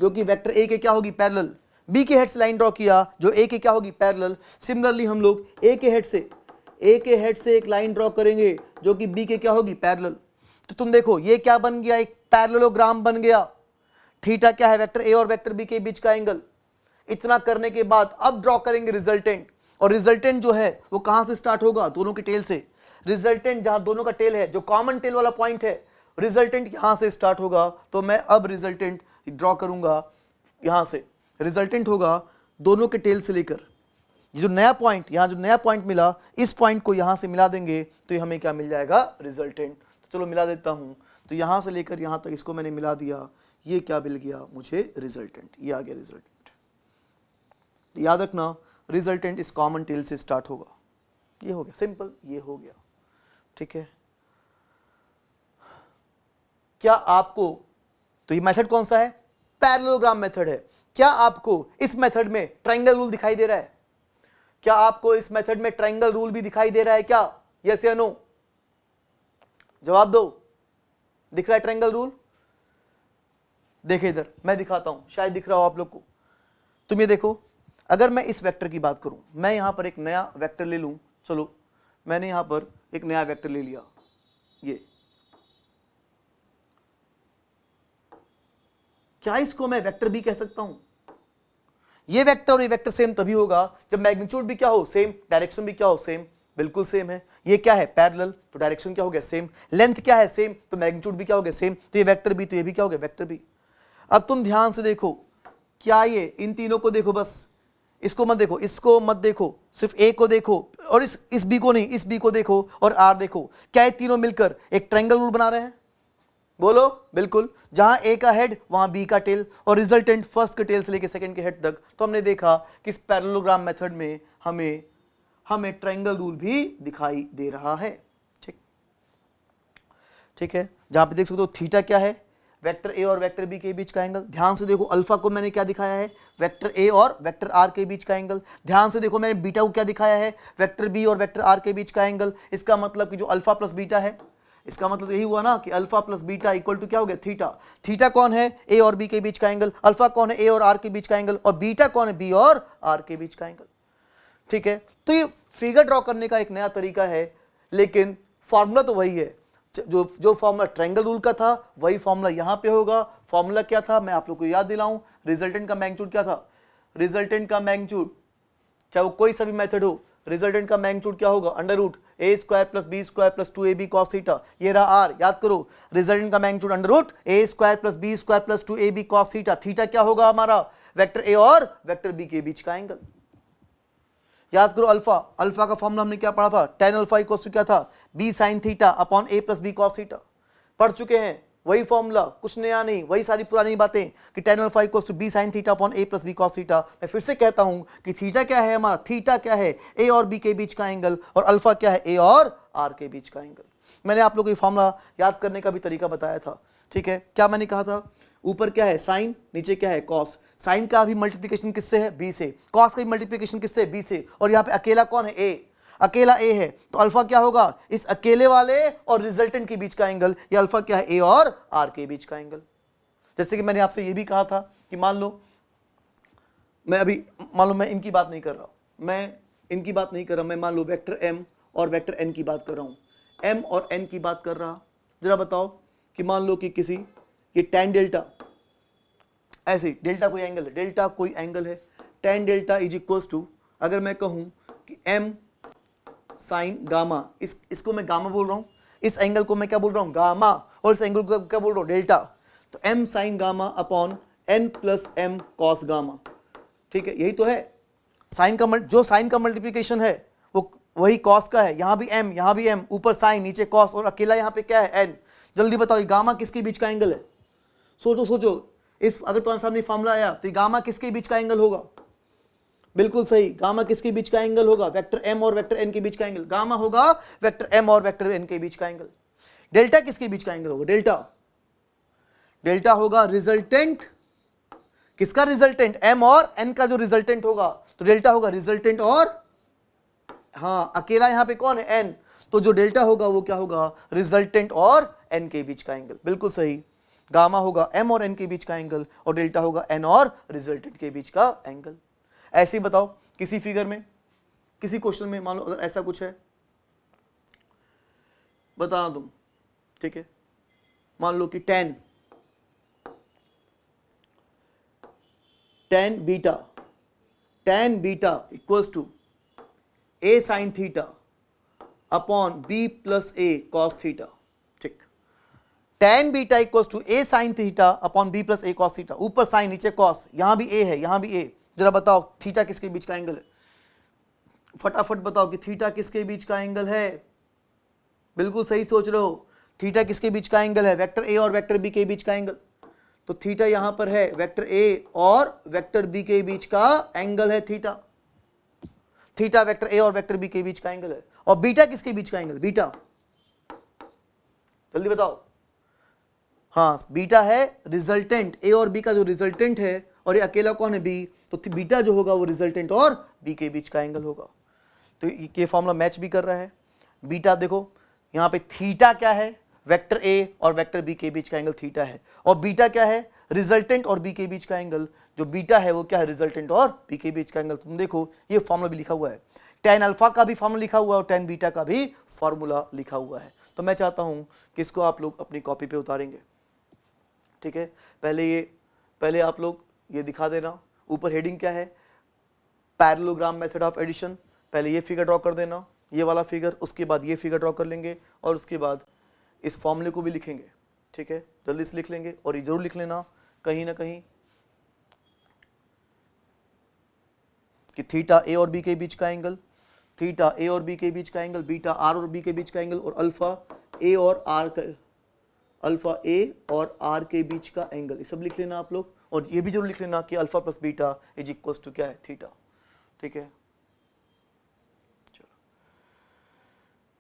जो कि वेक्टर ए के क्या होगी? पैरेलल। बी के हेड से लाइन ड्रॉ किया जो ए के क्या होगी? पैरेलल। सिमिलरली हम लोग ए के हेड से एक लाइन ड्रॉ करेंगे जो कि बी के क्या होगी? पैरेलल। तो तुम देखो ये क्या बन गया? एक पैरेललोग्राम बन गया। थीटा क्या है? वेक्टर ए और वेक्टर बी के बीच का एंगल। इतना करने के बाद अब ड्रॉ करेंगे रिजल्टेंट, और रिजल्टेंट जो है वो कहां से स्टार्ट होगा? दोनों के टेल से। रिजल्टेंट जहां दोनों का टेल है, जो कॉमन टेल वाला पॉइंट है, रिजल्टेंट यहां से स्टार्ट होगा। तो मैं अब रिजल्टेंट ड्रॉ करूंगा यहां से। रिजल्टेंट होगा दोनों के टेल से लेकर जो नया पॉइंट मिला, इस पॉइंट को यहां से मिला देंगे तो ये हमें क्या मिल जाएगा? रिजल्टेंट। तो चलो मिला देता हूं। तो यहां से लेकर यहां तक इसको मैंने मिला दिया, ये क्या मिल गया मुझे? रिजल्टेंट। ये आ गया रिजल्टेंट। याद रखना रिजल्टेंट इस कॉमन टेल से स्टार्ट होगा। ये हो गया सिंपल, ये हो गया। ठीक है, क्या आपको, तो ये मेथड कौन सा है? पैरेललोग्राम मेथड है। क्या आपको इस मेथड में ट्रायंगल रूल दिखाई दे रहा है? क्या आपको इस मेथड में ट्रायंगल रूल भी दिखाई दे रहा है क्या? यस या नो? जवाब दो। दिख रहा है ट्रायंगल रूल? देखे इधर, मैं दिखाता हूं, शायद दिख रहा हो आप लोग को। तुम ये देखो, अगर मैं इस वेक्टर की बात करूं, मैं यहां पर एक नया वेक्टर ले लूं। चलो मैंने यहां पर एक नया वेक्टर ले लिया, ये। क्या इसको मैं वेक्टर भी कह सकता हूं? ये वेक्टर और ये वेक्टर सेम तभी होगा जब मैग्नीट्यूड भी क्या हो? सेम। डायरेक्शन भी क्या हो? सेम। बिल्कुल सेम है। ये क्या है? पैरेलल, तो डायरेक्शन क्या हो गया? सेम। लेंथ क्या है? सेम, तो मैग्नीट्यूड भी क्या हो गया? सेम। तो ये वेक्टर भी, तो ये भी क्या हो गया? वेक्टर भी। अब तुम ध्यान से देखो, क्या ये इन तीनों को देखो, बस इसको मत देखो, इसको मत देखो, सिर्फ ए को देखो, और इस बी को नहीं, इस बी को देखो और आर देखो। क्या ये तीनों मिलकर एक ट्रायंगल रूल बना रहे हैं? बोलो। बिल्कुल। जहां ए का हेड वहां बी का टेल, और रिजल्टेंट फर्स्ट के टेल से लेकर सेकंड के हेड तक। तो हमने देखा कि इस पैरेललोग्राम मेथड में हमें ट्रायंगल रूल भी दिखाई दे रहा है। ठीक है, जहां पे देख सकते हो थीटा क्या है? वेक्टर ए और वेक्टर बी के बीच का एंगल। ध्यान से देखो, अल्फा को मैंने क्या दिखाया है? वेक्टर ए और वेक्टर आर के बीच का एंगल। ध्यान से देखो, मैंने बीटा को क्या दिखाया है? वेक्टर बी और वेक्टर आर के बीच का एंगल। इसका मतलब कि जो अल्फा प्लस बीटा है, इसका मतलब यही हुआ ना कि alpha plus beta equal to क्या हो गया? थीटा। थीटा कौन है? ए और बी के बीच का एंगल। अल्फा कौन है? ए और आर के बीच का एंगल। और बीटा कौन है? बी और आर के बीच का एंगल। ठीक है, तो ये फिगर ड्रॉ करने का एक नया तरीका है, लेकिन फॉर्मूला तो वही है। जो फॉर्मूला ट्रायंगल रूल का था वही फॉर्मूला यहां पे होगा। फॉर्मूला क्या था मैं आप लोग को याद दिलाऊं? रिजल्टेंट का मैग्नीट्यूड क्या था? रिजल्टेंट का मैग्नीट्यूड, चाहे वो कोई सा भी मेथड हो, रिजल्टेंट का मैग्नीट्यूड क्या होगा? Under root A square plus B square plus 2ab cos theta. ये रहा आर, याद करो, रिजल्टेंट का magnitude under root A square plus B square plus 2ab cos theta. Theta क्या होगा हमारा? वेक्टर ए और वेक्टर बी के बीच का एंगल। याद करो अल्फा, अल्फा का फॉर्मूला हमने क्या पढ़ा था, tan अल्फा इक्वल्स टू क्या था, b sin theta upon a plus B cos theta. पढ़ चुके हैं, वही फॉर्मूला, कुछ नया नहीं, वही सारी पुरानी बातें कि tan alpha equals to b sin theta upon a plus B cos theta. मैं फिर से कहता हूं कि थीटा क्या है हमारा, थीटा क्या है, a और b के बीच का एंगल, और अल्फा क्या है, a और r के बीच का एंगल। मैंने आप लोगों को ये फॉर्मूला याद करने का भी तरीका बताया था, ठीक है। क्या मैंने कहा था, ऊपर क्या है साइन, नीचे क्या है कॉस। साइन का भी मल्टीप्लिकेशन किससे है, b से, कॉस का भी मल्टीप्लिकेशन किससे, b से, और यहाँ पे अकेला कौन है, a, अकेला a है, तो अल्फा क्या होगा, इस अकेले वाले और रिजल्टेंट के बीच का एंगल, ये अल्फा क्या है, a और r के बीच का एंगल। जैसे कि मैंने आपसे ये भी कहा था कि मान लो मैं इनकी बात नहीं कर रहा, मैं मान लो वेक्टर m और वेक्टर n की बात कर रहा हूं, m और n की बात कर रहा। जरा बताओ कि मान लो कि किसी ये tan डेल्टा, ऐसे डेल्टा कोई एंगल है, डेल्टा कोई एंगल है, tan delta is equals to, अगर मैं कहूं कि m साइन गामा, इसको मैं गामा बोल रहा हूं, इस एंगल को मैं क्या बोल रहा हूं, गामा, और इस एंगल को क्या बोल रहा हूं, डेल्टा, तो m sign gamma upon n plus m cos gamma, ठीक है। यही तो है साइन का, जो साइन का मल्टीप्लिकेशन है वो वही कॉस का है, यहां भी m, यहां भी m, ऊपर साइन नीचे कॉस, और अकेला यहां पे क्या है, n। जल्दी बताओ ये गामा किसके बीच का एंगल है, सोचो सोचो, इस अगर तुम्हारे सामने फॉर्मूला आया तो गामा किसके बीच का एंगल होगा, बिल्कुल सही, गामा किसके बीच का एंगल होगा, वेक्टर m और वेक्टर n के बीच का एंगल, गामा होगा वेक्टर m और वेक्टर n के बीच का एंगल। डेल्टा किसके बीच का एंगल होगा, डेल्टा होगा रिजल्टेंट, किसका रिजल्टेंट, m और n का जो रिजल्टेंट होगा, तो डेल्टा होगा रिजल्टेंट और, हाँ अकेला यहां पे कौन है, n, तो जो डेल्टा होगा वो क्या होगा, रिजल्टेंट और n के बीच का एंगल, बिल्कुल सही। गामा होगा m और n के बीच का एंगल, और डेल्टा होगा n और रिजल्टेंट के बीच का एंगल। ऐसे ही बताओ किसी फिगर में, किसी क्वेश्चन में मान लो अगर ऐसा कुछ है, बताना तुम, ठीक है। मान लो कि tan beta equals to a sine theta upon b plus a cos theta, ठीक। tan beta equals to a sine theta upon b plus a cos theta, ऊपर साइन नीचे कॉस, यहां भी a है यहां भी a। जरा बताओ थीटा किसके बीच का एंगल है, फटाफट बताओ कि थीटा किसके बीच का एंगल है, बिल्कुल सही सोच रहे हो, थीटा किसके बीच का एंगल है, वेक्टर a और वेक्टर b के बीच का एंगल। तो थीटा यहां पर है वेक्टर a और वेक्टर b के बीच का एंगल है थीटा, थीटा वेक्टर a और वेक्टर b के बीच का एंगल है। और बीटा किसके बीच का एंगल, बीटा, जल्दी बताओ, हाँ बीटा है रिजल्टेंट, a और b का जो रिजल्टेंट है, और ये अकेला कौन है, b, तो बीटा जो होगा वो रिजल्टेंट और b के बीच का एंगल होगा। तो ये फॉर्मूला मैच भी कर रहा है। बीटा देखो यहाँ पे थीटा क्या है, वेक्टर a और वेक्टर b के बीच का एंगल थीटा है, और बीटा क्या है, रिजल्टेंट और b के बीच का एंगल, जो बीटा है वो क्या है, रिजल्टेंट और b के बीच का एंगल। तुम देखो ये फॉर्मूला भी लिखा हुआ है, tan अल्फा का भी फॉर्मूला लिखा हुआ है और tan बीटा का भी फॉर्मूला लिखा हुआ है। तो मैं चाहता हूं कि इसको आप लोग अपनी कॉपी पे उतारेंगे, ठीक है। पहले आप लोग ये दिखा देना, ऊपर हेडिंग क्या है, पैरेललोग्राम मेथड ऑफ एडिशन। पहले ये फिगर ड्रॉ कर देना, ये वाला फिगर, उसके बाद ये फिगर ड्रॉ कर लेंगे, और उसके बाद इस फॉर्मूले को भी लिखेंगे, ठीक है। जल्दी से लिख लेंगे, और ये जरूर लिख लेना कहीं ना कहीं कि थीटा a और b के बीच का एंगल, थीटा a और b के बीच का एंगल, बीटा r और b के बीच का एंगल, और अल्फा a और r के बीच का एंगल, ये सब लिख लेना आप लोग। और ये भी जरूर लिख लेना कि alpha plus beta is equals to क्या है, थीटा, ठीक है। चलो,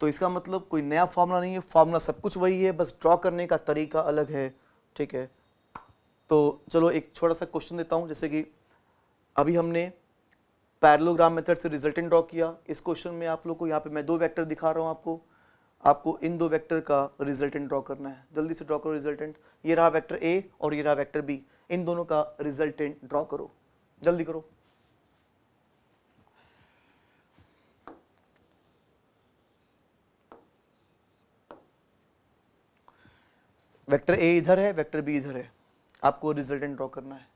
तो इसका मतलब कोई नया फॉर्मूला नहीं है, फॉर्मूला सब कुछ वही है, बस ड्रॉ करने का तरीका अलग है, ठीक है। तो चलो एक छोटा सा क्वेश्चन देता हूं, जैसे कि अभी हमने पैरेललोग्राम मेथड से रिजल्टेंट ड्रॉ किया। इस क्वेश्चन में आप लोग को यहाँ पे मैं दो वेक्टर दिखा रहा हूँ, आपको इन दो वेक्टर का रिजल्टेंट ड्रॉ करना है। जल्दी से ड्रॉ करो रिजल्टेंट, ये रहा वेक्टर a और ये रहा वेक्टर b, इन दोनों का रिजल्टेंट ड्रॉ करो, जल्दी करो। वेक्टर a इधर है, वेक्टर b इधर है, आपको रिजल्टेंट ड्रॉ करना है,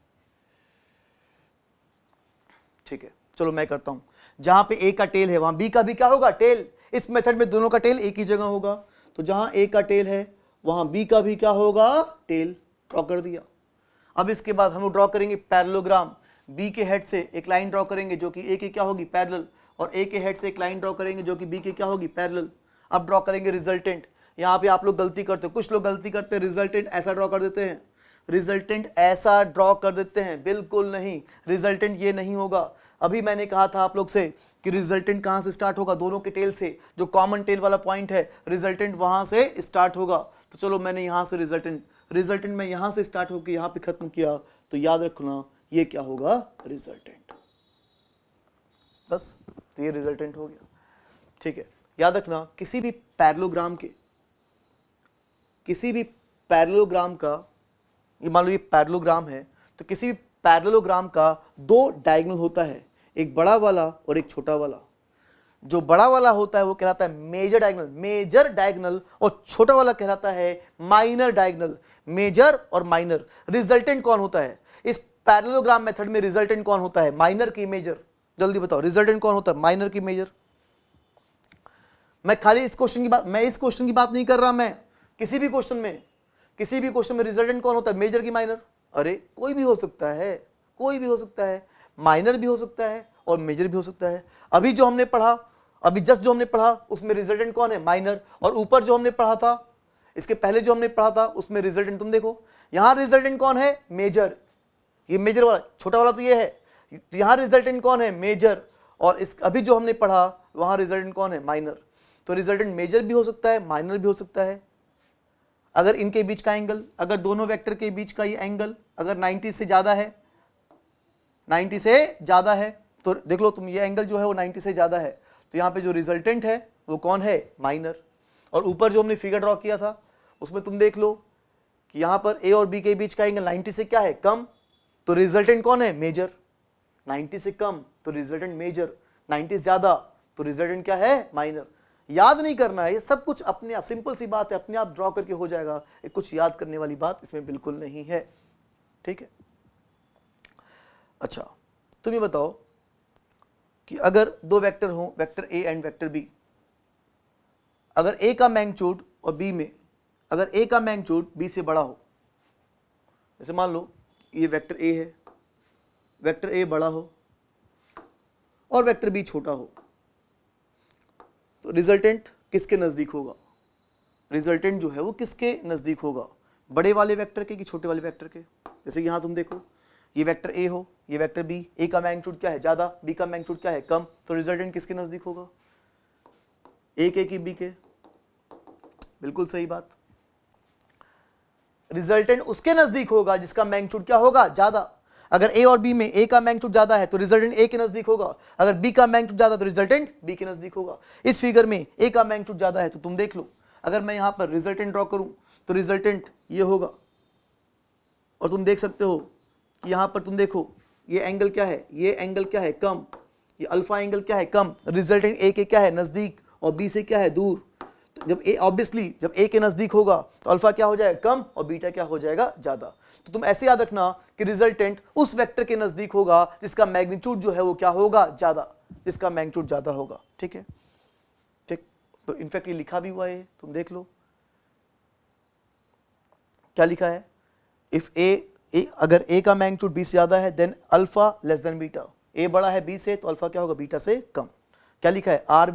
ठीक है। चलो मैं करता हूं, जहां पे a का टेल है वहां b का भी क्या होगा, टेल। इस मेथड में दोनों का टेल एक ही जगह होगा, तो जहां a का टेल है वहां b का भी क्या होगा, टेल। ड्रॉ कर दिया। अब इसके बाद हम लोग ड्रॉ करेंगे पैरेललोग्राम, b के हेड से एक लाइन ड्रॉ करेंगे जो कि a की क्या होगी, पैरेलल, और ए के हेड से एक लाइन ड्रॉ करेंगे जो कि बी के क्या होगी, पैरेलल। अब ड्रॉ करेंगे रिजल्टेंट। यहाँ पे आप लोग गलती करते हो, कुछ लोग गलती करते हैं, रिजल्टेंट ऐसा ड्रॉ कर देते हैं, रिजल्टेंट ऐसा ड्रॉ कर देते हैं, बिल्कुल नहीं, रिजल्टेंट ये नहीं होगा। अभी मैंने कहा था आप लोग से कि रिजल्टेंट कहाँ से स्टार्ट होगा, दोनों के टेल से, जो कॉमन टेल वाला पॉइंट है रिजल्टेंट वहाँ से स्टार्ट होगा। तो चलो मैंने यहाँ से रिजल्टेंट में यहाँ से स्टार्ट होकर यहाँ पे खत्म किया, तो याद रखना ये क्या होगा, रिजल्टेंट। बस, तो ये रिजल्टेंट हो गया, ठीक है। याद रखना किसी भी पैरेललोग्राम का, ये मान लो ये पैरेललोग्राम है, तो किसी भी पैरेललोग्राम का दो डायगोनल होता है, एक बड़ा वाला और एक छोटा वाला। जो बड़ा वाला होता है वो कहलाता है मेजर डायगोनल, और छोटा वाला कहलाता है माइनर डायगोनल। मेजर और माइनर। रिजल्टेंट कौन होता है इस पैरेललोग्राम मेथड में? रिजल्टेंट कौन होता है, माइनर की मेजर? जल्दी बताओ, रिजल्टेंट कौन होता है, माइनर की मेजर? मैं खाली इस क्वेश्चन की बात नहीं कर रहा, मैं किसी भी क्वेश्चन में रिजल्टेंट कौन होता है, मेजर की माइनर? अरे कोई भी हो सकता है, माइनर भी हो सकता है और मेजर भी हो सकता है। अभी जस्ट जो हमने पढ़ा उसमें रिजल्टेंट कौन है, माइनर। और ऊपर जो हमने पढ़ा था, इसके पहले जो हमने पढ़ा था उसमें रिजल्टेंट, तुम देखो यहां रिजल्टेंट कौन है, मेजर। ये मेजर वाला, छोटा वाला तो ये है, तो यहां रिजल्टेंट कौन है, मेजर। और इस अभी जो हमने पढ़ा वहां रिजल्टेंट कौन है, माइनर। तो रिजल्टेंट मेजर भी हो सकता है, माइनर भी हो सकता है। अगर इनके बीच का एंगल, अगर दोनों वेक्टर के बीच का ये एंगल अगर 90 से ज्यादा है, तो देख लो तुम, ये एंगल जो है वो 90 से ज्यादा है, तो यहाँ पे जो रिजल्टेंट है वो कौन है, माइनर। और ऊपर जो हमने फिगर ड्रॉ किया था उसमें तुम देख लो कि यहाँ पर ए और बी के बीच का एंगल 90 से क्या है, कम, तो रिजल्टेंट कौन है, मेजर। 90 से कम तो रिजल्टेंट मेजर, 90 से ज्यादा तो रिजल्टेंट क्या है, माइनर। याद नहीं करना है, ये सब कुछ अपने आप, सिंपल सी बात है, अपने आप ड्रॉ करके हो जाएगा, ये कुछ याद करने वाली बात इसमें बिल्कुल नहीं है, ठीक है। अच्छा, तुम ये बताओ कि अगर दो वेक्टर हो, vector A and vector B, अगर ए का मैग्नीट्यूड और बी में, अगर ए का मैग्नीट्यूड बी से बड़ा हो, जैसे मान लो ये वेक्टर ए है, वेक्टर ए बड़ा हो और वेक्टर बी छोटा हो, तो रिजल्टेंट किसके नजदीक होगा, रिजल्टेंट जो है वो किसके नजदीक होगा, बड़े वाले वेक्टर के कि छोटे वाले वेक्टर के? जैसे यहां तुम देखो, ये वेक्टर ए हो, ये वेक्टर बी, ए का मैग्नीट्यूड क्या है, ज्यादा, बी का मैग्नीट्यूड क्या है, कम, तो रिजल्टेंट किसके नजदीक होगा, ए के कि बी के? बिल्कुल सही बात, रिजल्टेंट उसके नजदीक होगा जिसका मैग्नीट्यूड क्या होगा, ज्यादा। अगर ए और बी में ए का मैग्नीट्यूड ज्यादा है तो रिजल्टेंट ए के नजदीक होगा, अगर बी का मैग्नीट्यूड ज्यादा तो रिजल्टेंट बी के नजदीक होगा। इस फिगर में ए का मैग्नीट्यूड ज्यादा है तो तुम देख लो, अगर मैं यहां पर रिजल्टेंट ड्रॉ करूं तो रिजल्टेंट ये होगा, और तुम देख सकते हो कि यहां पर तुम देखो ये एंगल क्या है, ये एंगल क्या है, कम, ये अल्फा एंगल क्या है, कम। रिजल्टेंट ए के क्या है, नजदीक, और बी से क्या है, दूर। तो जब ए, ऑब्वियसली जब ए के नजदीक होगा तो अल्फा क्या हो जाएगा, कम, और बीटा क्या हो जाएगा, ज्यादा। तो तुम ऐसे याद रखना कि रिजल्टेंट उस वेक्टर के नजदीक होगा जिसका मैग्नीट्यूड जो है वो क्या होगा, ज्यादा, जिसका मैग्नीट्यूड ज्यादा होगा, ठीक है, ठीक। तो इनफैक्ट ये लिखा भी हुआ है, तुम देख लो क्या लिखा है, इफ ए अगर ए का मैग्नीट्यूड बी से ज्यादा है then alpha less than beta, A बड़ा है बी से तो अल्फा क्या होगा, बीटा से कम। क्या लिखा है, R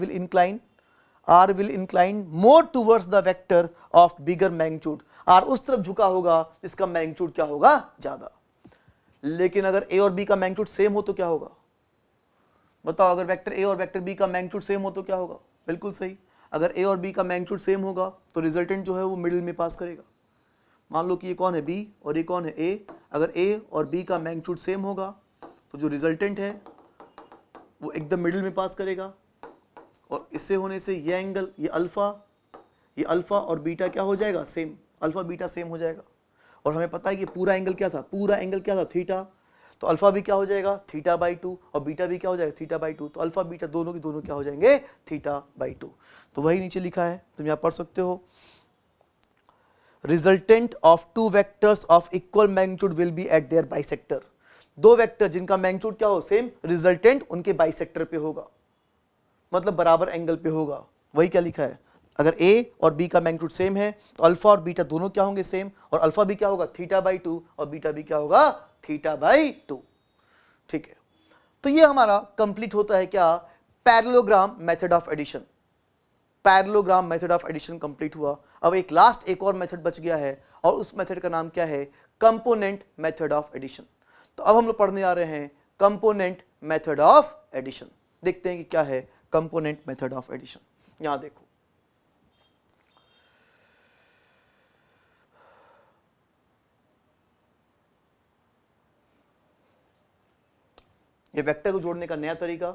will incline more towards the vector of bigger magnitude, R उस तरफ झुका होगा जिसका मैग्नीट्यूड क्या होगा, ज्यादा। लेकिन अगर ए और बी का मैग्नीट्यूड सेम हो तो क्या होगा, बताओ, अगर वेक्टर ए और वेक्टर बी का मैग्नीट्यूड सेम हो तो क्या होगा, बिल्कुल सही, अगर ए और बी का मैग्नीट्यूड सेम होगा तो रिजल्टेंट जो है वो मिडिल में पास करेगा। मान लो कि ये कौन है, बी, और ये कौन है, ए। अगर ए और बी का मैग्नीट्यूड सेम होगा तो जो रिजल्टेंट है वो एकदम मिडिल में पास करेगा, और इससे होने से ये एंगल, ये अल्फा और बीटा क्या हो जाएगा, सेम, अल्फा बीटा सेम हो जाएगा। और हमें पता है कि पूरा एंगल क्या था, थीटा, तो अल्फा भी क्या हो जाएगा, θ/2, और बीटा भी क्या हो जाएगा, θ/2, तो अल्फा बीटा दोनों के दोनों क्या हो जाएंगे, θ/2। तो वही नीचे लिखा है, तुम यहाँ पढ़ सकते हो, resultant of two vectors of equal magnitude will be eight there bisector, दो वेक्टर जिनका मैग्नीट्यूड क्या हो, सेम, रिजल्टेंट उनके बाइसेक्टर पे होगा, मतलब बराबर एंगल पे होगा। वही क्या लिखा है, अगर ए और बी का मैग्नीट्यूड सेम है तो अल्फा और बीटा दोनों क्या होंगे, सेम, और अल्फा भी क्या होगा, θ/2, और बीटा भी क्या होगा, θ/2, ठीक है। तो ये हमारा कंप्लीट होता है क्या, parallelogram method of addition, parallelogram method of addition complete हुआ। अब एक और मेथड बच गया है और उस मेथड का नाम क्या है? Component method of addition. तो अब हम लोग पढ़ने आ रहे हैं कंपोनेंट मेथड ऑफ एडिशन। देखते हैं कि क्या है कंपोनेंट मेथड ऑफ एडिशन। यहां देखो, ये वेक्टर को जोड़ने का नया तरीका,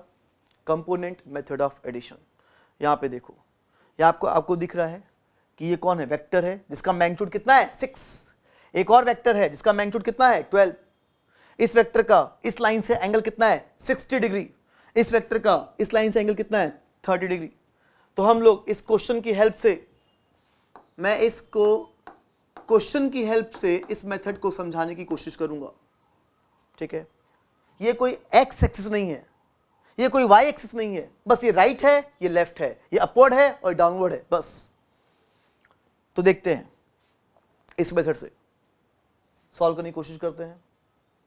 कंपोनेंट मेथड ऑफ एडिशन। यहां पे देखो, ये आपको दिख रहा है कि ये कौन है? वेक्टर है जिसका मैग्नीट्यूड कितना है? 6। एक और वेक्टर है जिसका मैग्नीट्यूड कितना है? 12। इस वेक्टर का इस लाइन से एंगल कितना है? 60 डिग्री। इस वेक्टर का इस लाइन से एंगल कितना है? 30 डिग्री। तो हम लोग इस क्वेश्चन की हेल्प से, मैं इसको क्वेश्चन की हेल्प से इस मेथड को समझाने की कोशिश करूंगा। ठीक है, ये कोई एक्स एक्सिस नहीं है, ये कोई वाई एक्सिस नहीं है, बस ये राइट है, ये लेफ्ट है, ये अपवर्ड है और डाउनवर्ड है, बस। तो देखते हैं इस मेथड से सॉल्व करने की कोशिश करते हैं।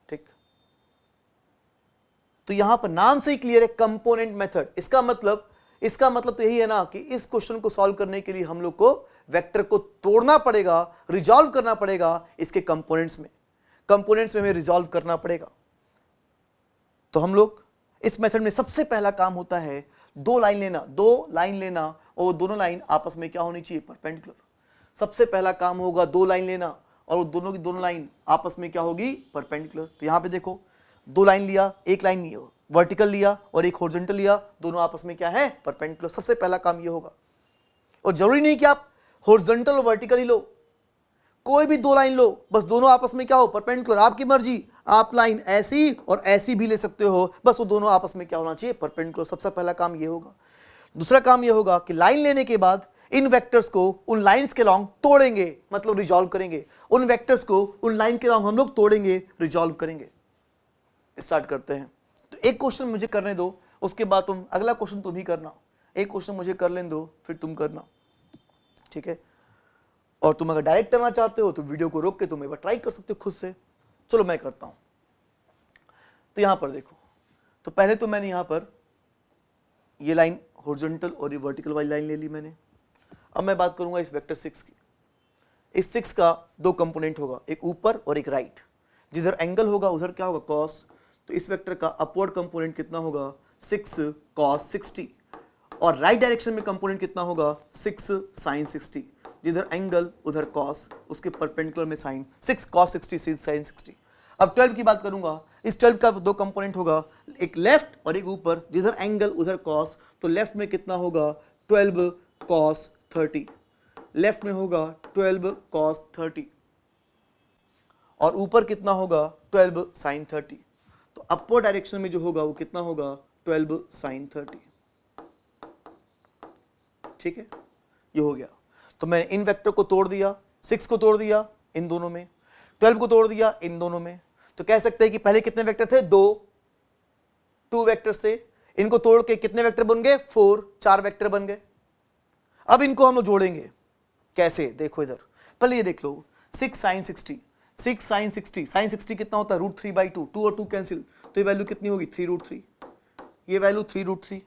ठीक, तो यहां पर नाम से ही क्लियर है कंपोनेंट मेथड। इसका मतलब तो यही है ना कि इस क्वेश्चन को सॉल्व करने के लिए हम लोग को वेक्टर को तोड़ना पड़ेगा, रिजॉल्व करना पड़ेगा इसके कंपोनेंट्स में हमें रिजॉल्व करना पड़ेगा। तो हम लोग इस मेथड में सबसे पहला काम होता है दो लाइन लेना और वो दोनों लाइन आपस में क्या होनी चाहिए? परपेंडिकुलर। सबसे पहला काम होगा दो लाइन लेना और वो दोनों की दोनों लाइन आपस में क्या होगी? परपेंडिकुलर। तो यहां पे देखो, दो लाइन लिया, एक लाइन वर्टिकल लिया और एक हॉरिजॉन्टल लिया, दोनों आपस में क्या है? परपेंडिकुलर। सबसे पहला काम ये होगा। और जरूरी नहीं कि आप हॉरिजॉन्टल और वर्टिकल ही लो, कोई भी दो लाइन लो, बस दोनों आपस में क्या हो? परपेंडिकुलर। आपकी मर्जी, आप लाइन ऐसी और ऐसी भी ले सकते हो, बस वो दोनों आपस में क्या होना चाहिए? परपेंडिकुलर। सबसे पहला काम ये होगा। दूसरा काम ये होगा कि लाइन लेने के बाद इन वेक्टर्स को उन लाइंस के लॉन्ग तोड़ेंगे, मतलब रिजॉल्व करेंगे। उन वेक्टर्स को उन लाइन के लॉन्ग हम लोग तोड़ेंगे, रिजॉल्व करेंगे। स्टार्ट करते हैं। तो एक क्वेश्चन मुझे करने दो, उसके बाद तुम अगला क्वेश्चन तुम ही करना। एक क्वेश्चन मुझे कर लेने दो, फिर तुम करना। ठीक है, और तुम अगर डायरेक्ट करना चाहते हो तो वीडियो को रोक के तुम एक बार ट्राई कर सकते हो खुद से। चलो मैं करता हूं। तो यहां पर देखो, तो पहले तो मैंने यहां पर ये लाइन हॉरिजॉन्टल और ये वर्टिकल वाली लाइन ले ली मैंने। अब मैं बात करूंगा इस वेक्टर 6 की। इस 6 का दो कंपोनेंट होगा, एक ऊपर और एक राइट। जिधर एंगल होगा उधर क्या होगा? कॉस। तो इस वेक्टर का अपवर्ड कंपोनेंट कितना होगा? 6 cos 60। और राइट डायरेक्शन में कंपोनेंट कितना होगा? 6 sin 60। जिधर एंगल उधर कॉस, उसके परपेंडिकुलर में साइन। 6 cos 60 sin 60। अब 12 की बात करूंगा। इस 12 का दो कंपोनेंट होगा, एक लेफ्ट और एक ऊपर। जिधर एंगल उधर कॉस, तो लेफ्ट में कितना होगा? 12 cos 30। लेफ्ट में होगा 12 cos 30 और ऊपर कितना होगा? 12 sin 30। तो अपवर्ड डायरेक्शन में जो होगा वो कितना होगा? 12 sin 30। ठीक है, ये हो गया। तो मैंने इन वेक्टर को तोड़ दिया, 6 को तोड़ दिया इन दोनों में, 12 को तोड़ दिया इन दोनों में। तो कह सकते हैं कि पहले कितने वेक्टर थे? टू वेक्टर्स थे। इनको तोड़ के कितने वेक्टर बन गए? 4 वेक्टर बन गए। अब इनको हम लोग जोड़ेंगे। कैसे? देखो इधर, पहले ये देख लो, 6 sin 60। 6 sin 60, sin 60 कितना होता है? √3/2। 2 और 2 कैंसिल, तो ये वैल्यू कितनी होगी? 3√3। ये वैल्यू 3√3।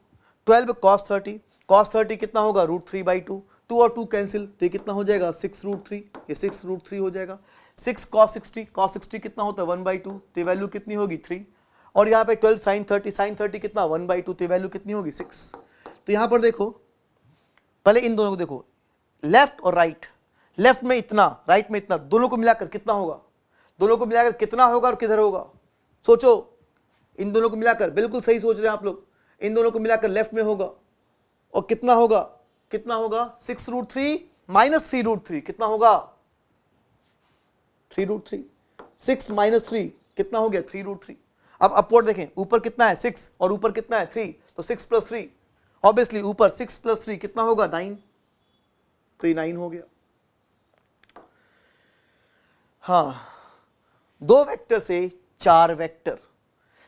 12 cos 30, cos 30 कितना होगा? √3/2। 2 और 2 कैंसिल, तो ये कितना हो जाएगा? 6√3। ये 6√3 हो जाएगा। 6 cos 60, cos 60 कितना होता है? 1/2। तो ये वैल्यू कितनी होगी? 3। और यहाँ पे 12 sin 30, sin 30 कितना? 1/2। तो ये वैल्यू कितनी होगी? 6। तो यहाँ पर देखो, पहले इन दोनों को देखो, लेफ्ट और राइट। लेफ्ट में इतना, राइट में इतना, दोनों को मिलाकर कितना होगा? दोनों को मिलाकर कितना होगा और किधर होगा? सोचो, इन दोनों को मिलाकर, बिल्कुल सही सोच रहे हैं आप लोग। इन दोनों को मिलाकर लेफ्ट में होगा और कितना होगा? कितना होगा? 6√3 माइनस 3√3 कितना होगा? 3√3। 6 माइनस 3 कितना हो गया? 3√3। अब अपवर्ड देखें, ऊपर कितना है? 6 और ऊपर कितना है? 3। तो 6 + 3, ऑब्वियसली ऊपर 6 + 3 कितना होगा? 9। तो ये 9 हो गया। हाँ, 2 वेक्टर से 4 वेक्टर,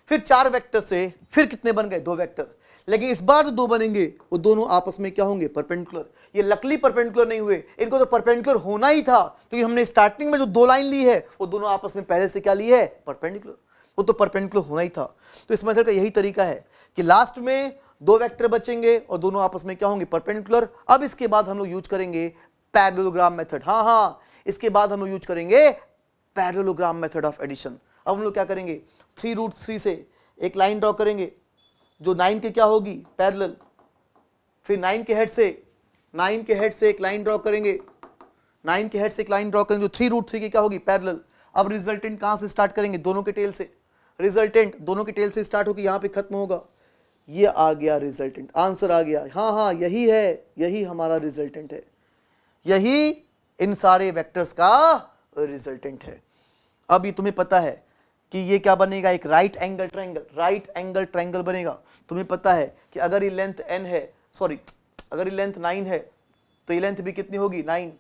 फिर 4 वेक्टर से फिर कितने बन गए? 2 वेक्टर। लेकिन इस बार जो 2 बनेंगे वो दोनों आपस में क्या होंगे? परपेंडिकुलर। ये लकली परपेंडिकुलर नहीं हुए, इनको तो परपेंडिकुलर होना ही था, क्योंकि हमने स्टार्टिंग में जो 2 लाइन ली है वो दोनों आपस में पहले से क्या ली है? परपेंडिकुलर। वो तो परपेंडिकुलर होना ही था। तो इस मेथड का यही तरीका है कि लास्ट में दो वेक्टर बचेंगे और दोनों आपस में क्या होंगे, परपेंडिकुलर। अब इसके बाद हम लोग यूज करेंगे पैरेललोग्राम मेथड। हाँ, इसके बाद हम लोग यूज करेंगे पैरेललोग्राम मेथड ऑफ एडिशन। अब हम लोग क्या करेंगे, 3√3 से एक लाइन ड्रॉ करेंगे जो 9 के क्या होगी, पैरेलल। फिर 9 के हेड से एक लाइन ड्रॉ करेंगे, 9 के हेड से एक लाइन ड्रॉ करेंगे जो 3√3 की क्या होगी, पैरेलल। अब रिजल्टेंट कहां से स्टार्ट करेंगे, दोनों के टेल से। रिजल्टेंट दोनों के टेल से स्टार्ट होकर यहां पे खत्म होगा। ये आ गया रिजल्टेंट, आंसर आ गया। हाँ, यही है, यही हमारा रिजल्टेंट है, यही इन सारे वेक्टर्स का रिजल्टेंट है। अब ये तुम्हें पता है कि ये क्या बनेगा, एक राइट एंगल ट्रायंगल बनेगा। तुम्हें पता है कि अगर ये लेंथ n है, अगर ये लेंथ 9 है तो ये लेंथ भी कितनी होगी, 9।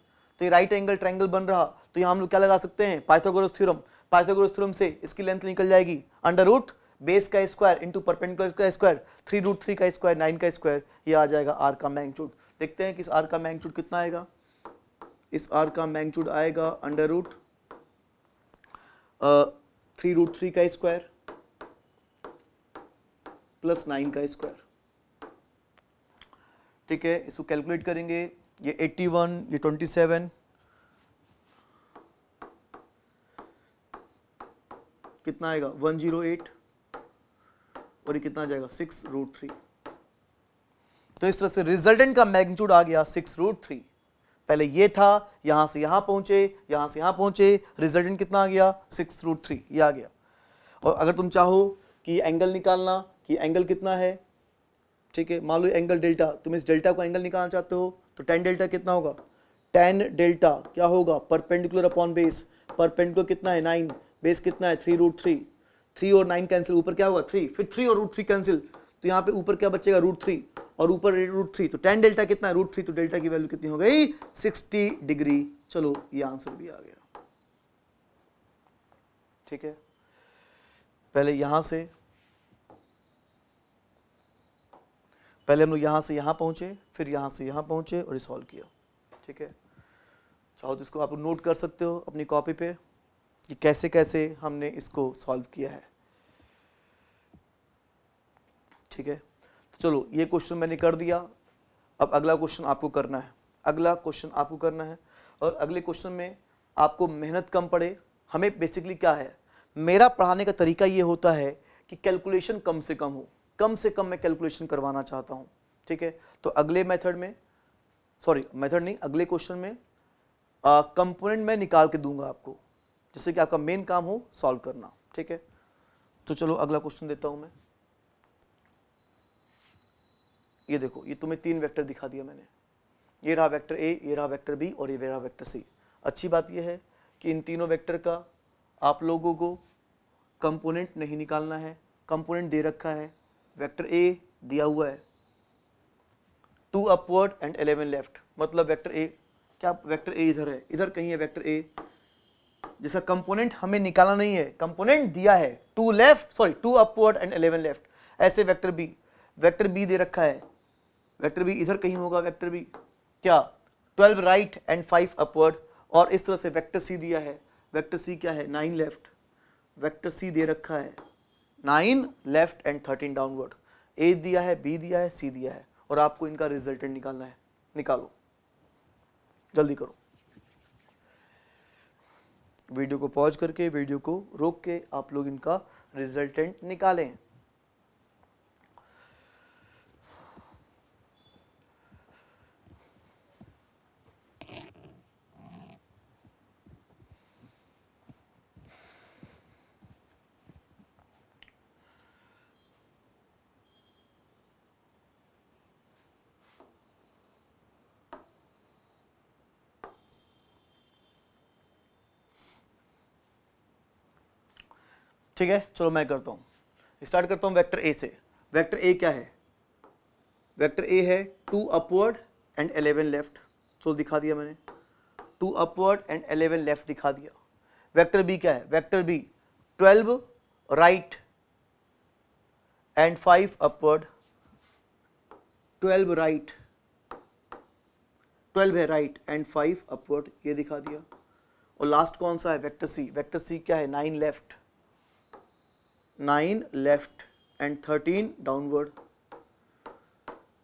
तो ये राइट एंगल ट्रायंगल बन रहा। तो यहाँ हम लोग क्या लगा सकते हैं, पाइथागोरस थ्योरम से इसकी लेंथ निकल जाएगी अंडर रूट बेस का स्क्वायर इंटू परपेंडिकुलर का स्क्वायर, 3√3 का स्क्वायर, 9 का स्क्वायर, ये आ जाएगा आर का मैग्नीट्यूड। देखते हैं कि इस आर का मैग्नीट्यूड कितना आएगा। इस आर का मैग्नीट्यूड आएगा अंडर रूट 3√3 का स्क्वायर प्लस 9 का स्क्वायर। ठीक है, इसको कैलकुलेट करेंगे, ये 81, ये 27, कितना आएगा 108, और ये कितना आ जाएगा 6√3। तो इस तरह से रिजल्टेंट का मैग्नीट्यूड आ गया 6√3। पहले ये था, यहां से यहां पहुंचे, यहां से यहां पहुंचे, रिजल्टेंट कितना आ गया 6√3, ये आ गया। और अगर तुम चाहो कि एंगल निकालना, कि एंगल कितना है, ठीक है, मान लो एंगल डेल्टा, तुम इस डेल्टा को एंगल निकालना चाहते हो तो tan डेल्टा कितना होगा, tan डेल्टा क्या होगा, परपेंडिकुलर अपॉन बेस। परपेंडिकुलर कितना है 9, बेस कितना है 3√3, 3 और 9 कैंसिल, ऊपर क्या होगा 3, फिर 3 और √3 कैंसिल, तो यहाँ पे ऊपर क्या बचेगा √3 और ऊपर √3। तो tan डेल्टा कितना है √3, तो डेल्टा की वैल्यू कितनी हो गई 60 डिग्री। चलो ये आंसर भी आ गया। ठीक है, पहले हम लोग यहाँ से यहाँ पहुँचे, फिर यहाँ से यहाँ पहुँचे और सॉल्व किया। ठीक है, चाहो तो इसको आप नोट कर सकते हो अपनी कॉपी पे कि कैसे कैसे हमने इसको सॉल्व किया है। ठीक है, तो चलो ये क्वेश्चन मैंने कर दिया। अब अगला क्वेश्चन आपको करना है, और अगले क्वेश्चन में आपको मेहनत कम पड़े। हमें बेसिकली क्या है, मेरा पढ़ाने का तरीका ये होता है कि कैलकुलेशन कम से कम हो, कम से कम मैं कैलकुलेशन करवाना चाहता हूँ। ठीक है, तो अगले अगले क्वेश्चन में कंपोनेंट मैं निकाल के दूंगा आपको, जिससे कि आपका मेन काम हो सॉल्व करना। ठीक है, तो चलो अगला क्वेश्चन देता हूं मैं। ये देखो, ये तुम्हें 3 वेक्टर दिखा दिया मैंने, ये रहा वेक्टर ए, ये रहा वेक्टर बी और ये रहा वेक्टर सी। अच्छी बात ये है कि इन तीनों वेक्टर का आप लोगों को कंपोनेंट नहीं निकालना है, कंपोनेंट दे रखा है। वेक्टर ए दिया हुआ है 2 अपवर्ड एंड 11 लेफ्ट, मतलब वेक्टर ए, क्या वेक्टर ए इधर है, इधर कहीं है वेक्टर ए, जिसका कंपोनेंट हमें निकालना नहीं है, कंपोनेंट दिया है 2 अपवर्ड एंड 11 लेफ्ट। ऐसे वेक्टर बी दे रखा है, वेक्टर बी इधर कहीं होगा, वेक्टर बी क्या 12 राइट एंड 5 अपवर्ड। और इस तरह से वेक्टर सी दिया है, वेक्टर सी क्या है 9 लेफ्ट, वेक्टर सी दे रखा है 9 लेफ्ट एंड 13 डाउनवर्ड। ए दिया है, बी दिया है, सी दिया है, और आपको इनका रिजल्टेंट निकालना है। निकालो, जल्दी करो, वीडियो को पॉज करके, वीडियो को रोक के आप लोग इनका रिजल्टेंट निकालें। ठीक है, चलो मैं करता हूँ, स्टार्ट करता हूँ वेक्टर ए से। वेक्टर ए क्या है, वेक्टर ए है 2 अपवर्ड एंड 11 लेफ्ट, तो दिखा दिया मैंने, 2 अपवर्ड एंड 11 लेफ्ट दिखा दिया। वेक्टर बी क्या है, vector B 12 right and 5 upward, 12 right, 12 है राइट एंड 5 अपवर्ड, ये दिखा दिया। और लास्ट कौन सा है, वेक्टर सी, वेक्टर सी क्या है 9 लेफ्ट, 9 लेफ्ट एंड 13 डाउनवर्ड,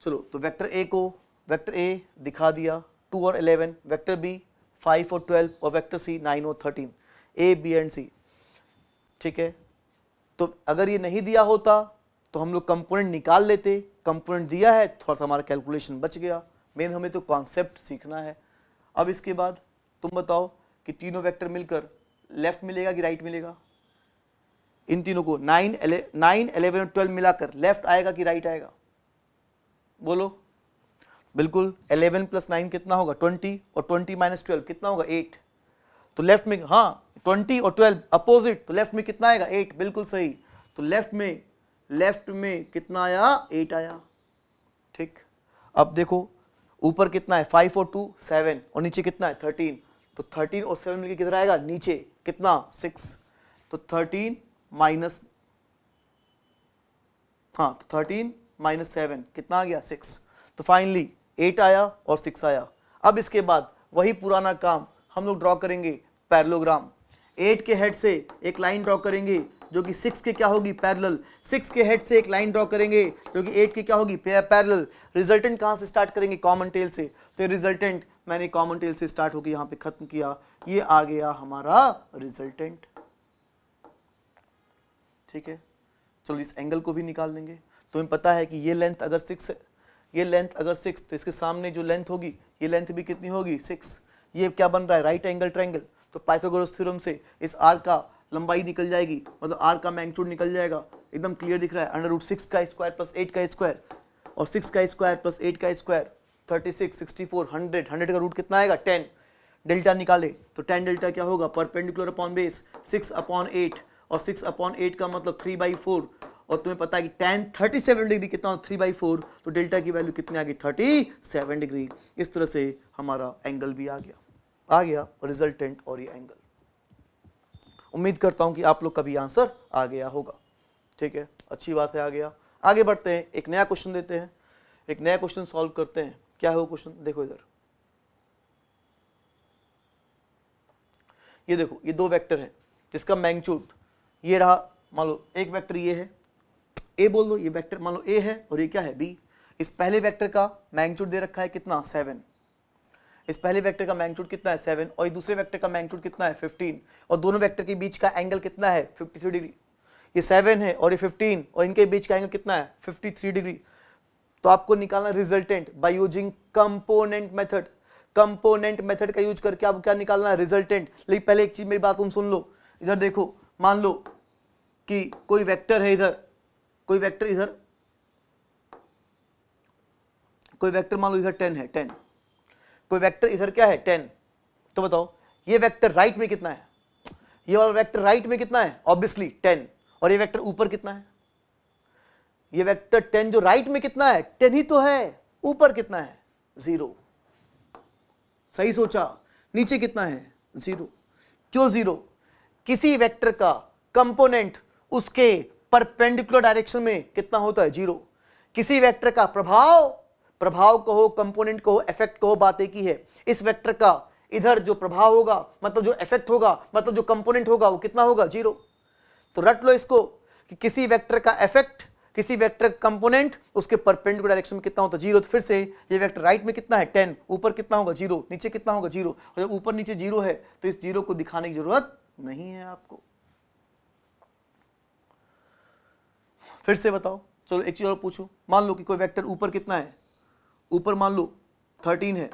चलो तो वेक्टर ए को, वेक्टर ए दिखा दिया 2 और 11, वेक्टर बी 5 और 12 और वेक्टर सी 9 और 13, ए बी एंड सी। ठीक है, तो अगर ये नहीं दिया होता तो हम लोग कंपोनेंट निकाल लेते, कंपोनेंट दिया है, थोड़ा सा हमारा कैलकुलेशन बच गया। मेन हमें तो कॉन्सेप्ट सीखना है। अब इसके बाद तुम बताओ कि तीनों वेक्टर मिलकर लेफ्ट मिलेगा कि राइट मिलेगा? इन तीनों को 9, 11 और 12 मिलाकर लेफ्ट आएगा कि राइट आएगा? बोलो। बिल्कुल, 11 + 9 कितना होगा? 20, और 20 - 12 कितना होगा? 8। तो लेफ्ट में, हाँ 20 और 12 अपोजिट, तो लेफ्ट में कितना आएगा? 8। बिल्कुल सही। तो लेफ्ट में कितना आया? 8 आया। ठीक, अब देखो ऊपर कितना है? 5 और 2 7, और नीचे कितना है? 13। तो 13 और 7 मिलकर किधर आएगा? नीचे कितना? 6। तो 13 माइनस, हाँ तो 13 - 7 कितना आ गया? 6। तो फाइनली 8 आया और 6 आया। अब इसके बाद वही पुराना काम हम लोग ड्रॉ करेंगे, पैरेललोग्राम। 8 के हेड से एक लाइन ड्रॉ करेंगे जो कि 6 के क्या होगी? पैरेलल। 6 के हेड से एक लाइन ड्रॉ करेंगे जो कि 8 की क्या होगी? पैरेलल। रिजल्टेंट कहाँ से स्टार्ट करेंगे? कॉमन टेल से। तो रिजल्टेंट मैंने कॉमन टेल से स्टार्ट होकर यहाँ पे खत्म किया, ये आ गया हमारा रिजल्टेंट। ठीक है, चलो इस एंगल को भी निकाल लेंगे। तुम्हें पता है कि ये लेंथ अगर 6 है, ये लेंथ अगर 6, तो इसके सामने जो लेंथ होगी ये लेंथ भी कितनी होगी? 6। ये क्या बन रहा है? Right angle triangle. तो पाइथागोरस थ्योरम से इस आर का लंबाई निकल जाएगी, मतलब आर का मैग्नीट्यूड निकल जाएगा। एकदम क्लियर दिख रहा है। √6 का स्क्वायर प्लस 8 का स्क्वायर, और 6 का स्क्वायर प्लस 8 का स्क्वायर 36, 64, 100। 100 का रूट कितना आएगा? 10। डेल्टा निकाले तो 10 डेल्टा क्या होगा? परपेंडिकुलर अपॉन बेस 6/8, और 6/8 का मतलब 3/4। और तुम्हें पता है कि tan 37 डिग्री कितना हो? 3/4। तो डेल्टा की वैल्यू कितनी आ गई? 37 डिग्री। इस तरह से हमारा एंगल भी आ गया रिजल्टेंट और ये एंगल। उम्मीद करता हूं कि आप लोग का भी आंसर आ गया होगा। ठीक है, अच्छी बात है, आ गया। आगे बढ़ते हैं, एक नया क्वेश्चन देते हैं, एक नया क्वेश्चन सॉल्व करते हैं। क्या है वो क्वेश्चन? देखो इधर, ये देखो, ये दो वेक्टर है जिसका मैग्नीट्यूड ये रहा। मान लो एक वेक्टर ये है, ए बोल दो, ये वेक्टर मान लो ए है, और ये क्या है? बी। इस पहले वेक्टर का मैग्नीट्यूड दे रखा है कितना? 7। इस पहले वेक्टर का मैग्नीट्यूड कितना है? 7। और ये दूसरे वेक्टर का मैग्नीट्यूड कितना है? 15। और दोनों वेक्टर के बीच का एंगल कितना है? 53 डिग्री। ये 7 है और ये 15, और इनके बीच का एंगल कितना है? 53 डिग्री। तो आपको निकालना resultant by using component method. Component method का यूज करके आपको क्या निकालना है? रिजल्टेंट। लेकिन पहले एक चीज मेरी बात तुम सुन लो। इधर देखो, मान लो कि कोई वेक्टर है इधर, कोई वेक्टर इधर, कोई वेक्टर मान लो इधर 10 है, 10। कोई वेक्टर इधर क्या है? 10। तो बताओ ये वेक्टर राइट में कितना है? ये वाला वेक्टर राइट में कितना है? ऑब्वियसली 10। और ये वेक्टर ऊपर कितना है? ये वेक्टर 10 जो राइट में कितना है? 10 ही तो है। ऊपर कितना है? 0। सही सोचा। नीचे कितना है? 0। क्यों 0? किसी वेक्टर का कंपोनेंट उसके परपेंडिकुलर डायरेक्शन में कितना होता है? 0। किसी वेक्टर का प्रभाव कहो, कंपोनेंट कहो, इफेक्ट कहो, बात एक ही है। इस वेक्टर का इधर जो प्रभाव होगा, मतलब जो इफेक्ट होगा, मतलब जो कंपोनेंट होगा, वो कितना होगा? 0। तो रट लो इसको कि किसी वेक्टर का इफेक्ट, किसी वेक्टर कंपोनेंट उसके परपेंडिकुलर डायरेक्शन में कितना होता है? 0। तो फिर से ये वेक्टर राइट में कितना है? 10। ऊपर कितना होगा? 0। नीचे कितना होगा? 0। और जब ऊपर नीचे 0 है तो इस 0 को दिखाने की जरूरत नहीं है आपको। फिर से बताओ। चलो एक चीज और पूछो। मान लो कि कोई वेक्टर ऊपर कितना है? ऊपर मान लो 13 है,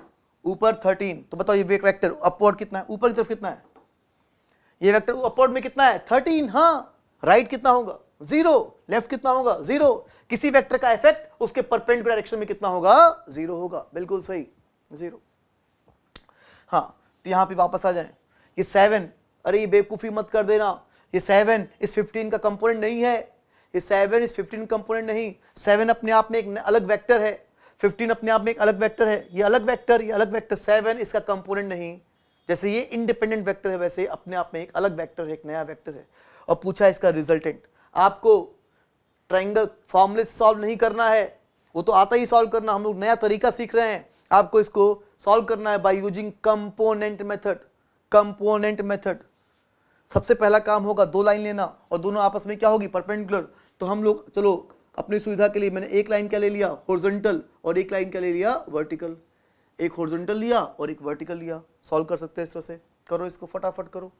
ऊपर 13। तो बताओ ये वेक्टर अपवर्ड कितना है? ऊपर की तरफ कितना है? ये वेक्टर अपवर्ड में कितना है? 13। हाँ, राइट कितना होगा? 0। लेफ्ट कितना होगा? 0। किसी वेक्टर का इफेक्ट उसके परपेंडिकुलर डायरेक्शन में कितना होगा? 0 होगा। बिल्कुल सही, 0। हाँ, तो यहां पे वापस आ जाएं। ये 7, अरे ये बेवकूफी मत कर देना। ये 7 इस 15 का कंपोनेंट नहीं है। ये 7 इस 15 कंपोनेंट नहीं। 7 अपने आप में एक अलग वेक्टर है, 15 अपने आप में एक अलग वेक्टर है। ये अलग वेक्टर, ये अलग वेक्टर। 7 इसका कंपोनेंट नहीं। जैसे ये इंडिपेंडेंट वेक्टर है, वैसे अपने आप में एक अलग वेक्टर है, एक नया वेक्टर है। और पूछा इसका रिजल्टेंट। आपको ट्रायंगल फॉर्मूले सॉल्व नहीं करना है, वो तो आता ही सॉल्व करना। हम लोग नया तरीका सीख रहे हैं। आपको इसको सॉल्व करना है by using component method. Component method सबसे पहला काम होगा 2 लाइन लेना, और दोनों आपस में क्या होगी? परपेंडिकुलर। तो हम लोग चलो अपनी सुविधा के लिए मैंने एक लाइन क्या ले लिया, हॉरिजॉन्टल, और एक लाइन क्या ले लिया, वर्टिकल। एक हॉरिजॉन्टल लिया और एक वर्टिकल लिया। सॉल्व कर सकते हैं इस तरह से। करो इसको, फटाफट करो।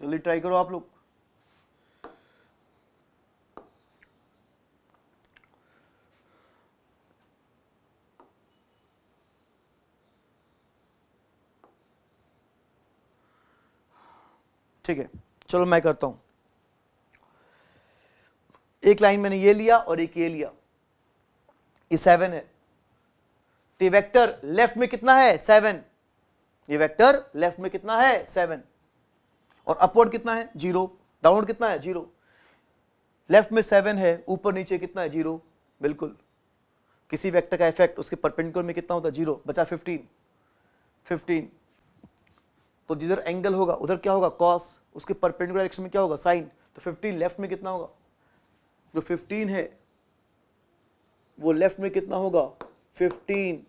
जल्दी ट्राई करो आप लोग। ठीक है, चलो मैं करता हूं। एक लाइन मैंने ये लिया और एक ये लिया, ये 7 है, तो ये वेक्टर लेफ्ट में कितना है, 7। ये वेक्टर लेफ्ट में कितना है, 7, और अपवर्ड कितना है, 0। डाउनवर्ड कितना है, 0। लेफ्ट में 7 है, ऊपर नीचे कितना है, 0। बिल्कुल, किसी वेक्टर का इफेक्ट उसके परपेंडिकुलर में कितना होता है, 0। बचा 15। तो जिधर एंगल होगा उधर क्या होगा, कॉस, उसके परपेंडिकुलर डायरेक्शन में क्या होगा, साइन। तो 15 लेफ्ट में कितना होगा, जो 15 है वो लेफ्ट में कितना होगा, 15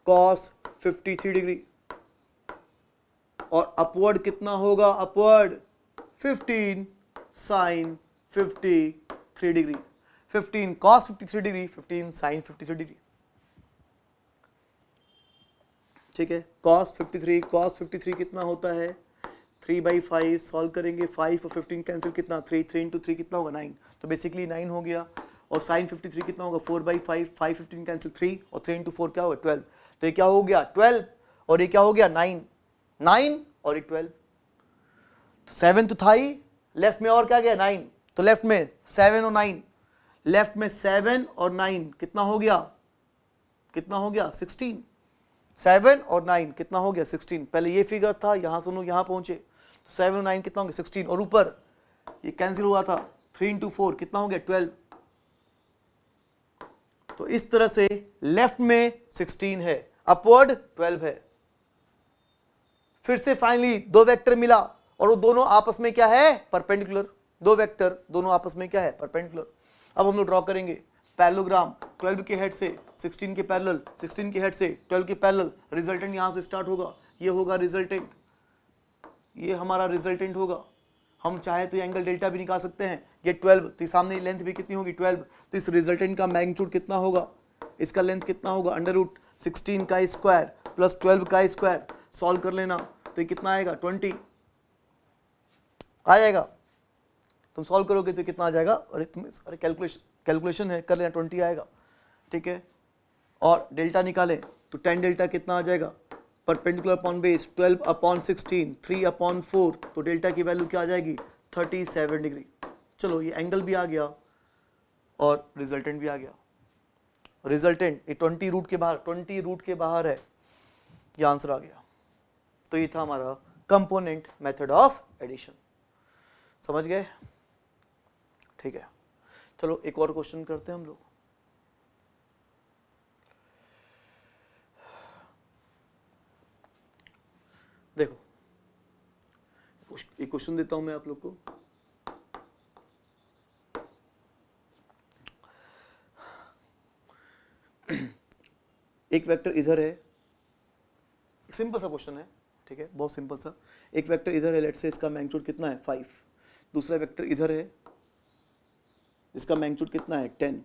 कॉस 53 डिग्री, और अपवर्ड कितना होगा, upward 15 sine 53 degree. 15 cos 53 degree, 15 sine 53 degree. ठीक है, कॉस 53 कितना होता है, 3/5। सॉल्व करेंगे, 5 और 15 कैंसिल, कितना 3 into 3 कितना होगा, 9। तो बेसिकली 9 हो गया। और साइन 53 कितना होगा, 4/5, 5 15 कैंसिल 3, और 3 into 4 क्या होगा, 12। तो ये क्या हो गया, 12, और ये क्या हो गया, 9 और ये 12। 7 तो था ही, लेफ्ट में और क्या गया, 9। तो लेफ्ट में 7 और 9, लेफ्ट में 7 और 9 कितना हो गया, 16। 7 और 9 कितना हो गया, 16। पहले ये फिगर था, यहां से हम लोग यहां पहुंचे, तो 7 और 9 कितना हो गया, 16, और ऊपर ये कैंसिल हुआ था, 3 into 4 कितना हो गया, 12। तो इस तरह से लेफ्ट में 16 है, अपवर्ड 12 है। फिर से फाइनली दो वेक्टर मिला, और वो दोनों आपस में क्या है, परपेंडिकुलर। दो वेक्टर दोनों आपस में क्या है, परपेंडिकुलर। अब हम लोग ड्रॉ करेंगे पैरेललोग्राम, 12 के हेड से 16 के पैरेलल, 16 के हेड से 12 के पैरेलल। रिजल्टेंट यहां से स्टार्ट होगा, ये होगा रिजल्टेंट, ये हमारा रिजल्टेंट होगा। हम चाहे तो एंगल डेल्टा भी निकाल सकते हैं। ये 12, तो सामने लेंथ भी कितनी होगी, 12। तो इस रिजल्टेंट का मैग्नीट्यूड कितना होगा, इसका लेंथ कितना होगा, √16 का स्क्वायर प्लस 12 का स्क्वायर। सॉल्व कर लेना, तो ये कितना आएगा, 20 आ जाएगा। तुम सॉल्व करोगे तो कितना आ जाएगा, अरे कैलकुलेशन है, कर लेना, 20 आएगा। ठीक है, और डेल्टा निकालें तो 10 डेल्टा कितना आ जाएगा, परपेंडिकुलर अपॉन बेस 12/16, 3/4, तो डेल्टा की वैल्यू क्या आ जाएगी, 37 डिग्री। चलो, ये एंगल भी आ गया और रिजल्टेंट भी आ गया। रिजल्टेंट ये 20 रूट के बाहर है, ये आंसर आ गया। तो ये था हमारा कंपोनेंट मेथड ऑफ एडिशन। समझ गए? ठीक है, चलो एक और क्वेश्चन करते हैं हम लोग। देखो, एक क्वेश्चन देता हूं मैं आप लोग को। एक वेक्टर इधर है, सिंपल सा क्वेश्चन है, ठीक है, बहुत सिंपल सा। एक वेक्टर इधर है, लेट्स से इसका मैग्नीट्यूड कितना है, 5। दूसरा वेक्टर इधर है, इसका मैग्नीट्यूड कितना है, 10,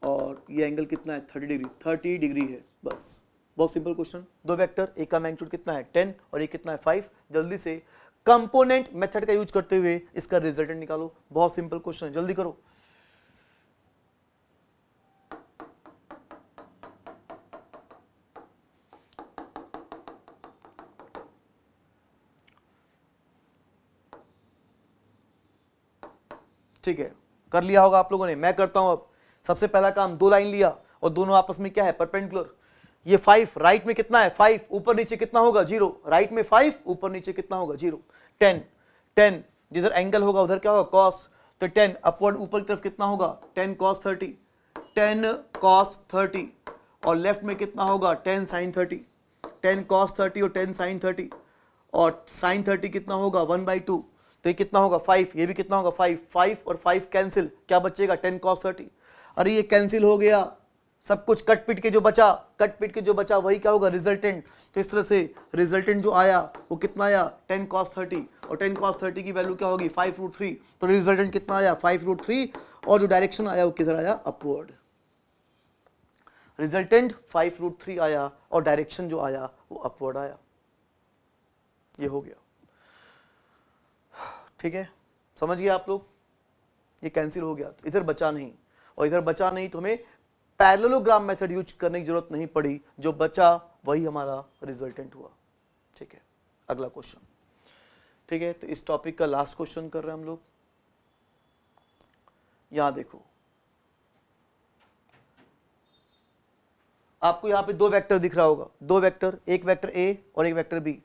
और ये एंगल कितना है, 30 डिग्री है। बस, बहुत सिंपल क्वेश्चन। दो वेक्टर, एक का मैग्नीट्यूड कितना है, 10, और एक कितना है, 5। जल्दी से कंपोनेंट मेथड का यूज करते हुए इसका रिजल्टेंट निकालो। बहुत सिंपल क्वेश्चन है, जल्दी करो। ठीक है, कर लिया होगा आप लोगों ने। मैं करता हूं अब। सबसे पहला काम, दो लाइन लिया और दोनों आपस में क्या है, परपेंडिकुलर। ये 5 राइट में कितना है, 5 ऊपर नीचे कितना होगा, 0। राइट में 5 ऊपर नीचे कितना होगा, 0। 10 जिधर एंगल होगा उधर क्या होगा, कॉस। तो 10 अपवर्ड ऊपर की तरफ कितना होगा, 10 cos 30। 10 cos 30 और लेफ्ट में कितना होगा 10 sin 30, 10 cos 30 और 10 sin 30 और sin 30 कितना होगा 1/2, तो ये कितना होगा 5, ये भी कितना होगा 5, 5 और 5 कैंसिल, क्या बचेगा 10 cos 30। अरे ये कैंसिल हो गया सब कुछ, कट पिट के जो बचा वही क्या होगा रिजल्टेंट। तो इस तरह से रिजल्टेंट जो आया वो कितना आया 10 cos 30 और 10 cos 30 की वैल्यू क्या होगी 5√3, तो रिजल्टेंट कितना आया 5√3 और जो डायरेक्शन आया वो किधर आया अपवर्ड। रिजल्टेंट 5√3 आया और डायरेक्शन जो आया वो अपवर्ड आया। ये हो गया, ठीक है, समझ गए आप लोग। ये कैंसिल हो गया, तो इधर बचा नहीं, और इधर बचा नहीं तो हमें पैरेललोग्राम मेथड यूज करने की जरूरत नहीं पड़ी, जो बचा वही हमारा रिजल्टेंट हुआ। ठीक है, अगला क्वेश्चन। ठीक है, तो इस टॉपिक का लास्ट क्वेश्चन कर रहे हैं हम लोग। यहां देखो, आपको यहां पे दो वेक्टर दिख रहा होगा, दो वेक्टर, एक वेक्टर ए और एक वेक्टर बी,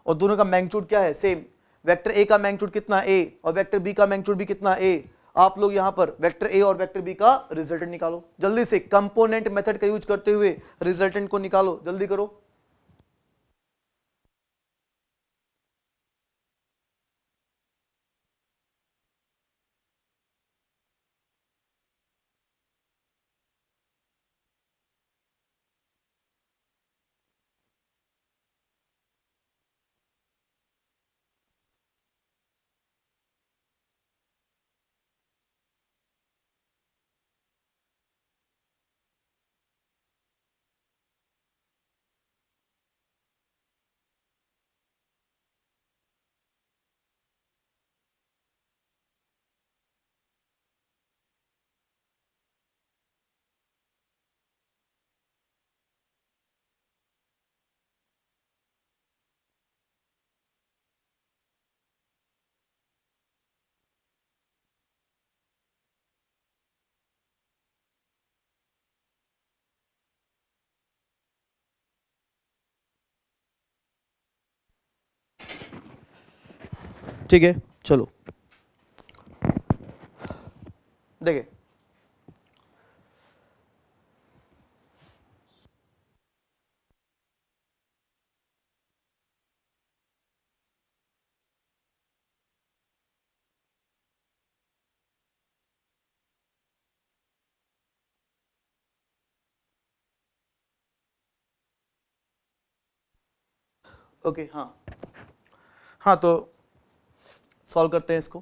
और दोनों का मैग्नीट्यूड क्या है सेम। वेक्टर ए का मैग्नीट्यूड कितना ए और वेक्टर बी का मैग्नीट्यूड भी कितना ए। आप लोग यहां पर वेक्टर ए और वेक्टर बी का रिजल्टेंट निकालो जल्दी से, कंपोनेंट मेथड का यूज करते हुए रिजल्टेंट को निकालो, जल्दी करो। ठीक है, चलो देखिए, ओके, हाँ तो सॉल्व करते हैं इसको।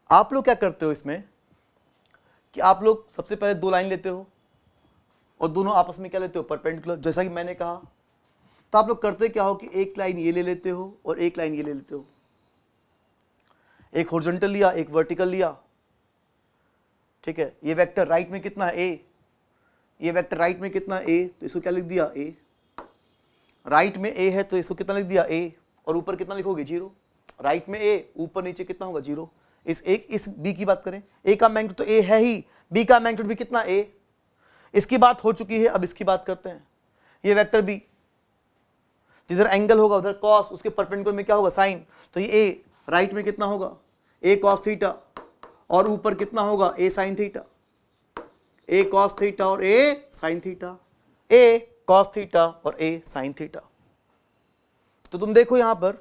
आप लोग क्या करते हो इसमें कि आप लोग सबसे पहले दो लाइन लेते हो और दोनों आपस में क्या लेते हो परपेंडिकुलर, जैसा कि मैंने कहा। तो आप लोग करते क्या हो कि एक लाइन ये ले लेते हो और एक लाइन ये ले लेते हो, एक हॉरिजॉन्टल लिया एक वर्टिकल लिया। ठीक है, ये वेक्टर राइट में कितना है ए, ये वेक्टर राइट में कितना ए, तो इसको क्या लिख दिया ए। राइट में ए है तो इसको कितना लिख दिया ए, और ऊपर कितना लिखोगे 0। राइट में ए, ऊपर नीचे कितना होगा 0। इस बी की बात करें, ए का मैग्नीट्यूड तो ए है ही, बी का मैग्नीट्यूड भी कितना ए। इसकी बात हो चुकी है, अब इसकी बात करते हैं। ये वेक्टर बी, जिधर एंगल होगा उधर कॉस, उसके परपेंडिकुलर में क्या होगा साइन, तो ये ए राइट में कितना होगा ए कॉस थीटा, और ऊपर कितना होगा A sine theta, A cos theta और ए साइन थीटा, ए कॉस थीटा और ए साइन थीटा। तो तुम देखो यहां पर,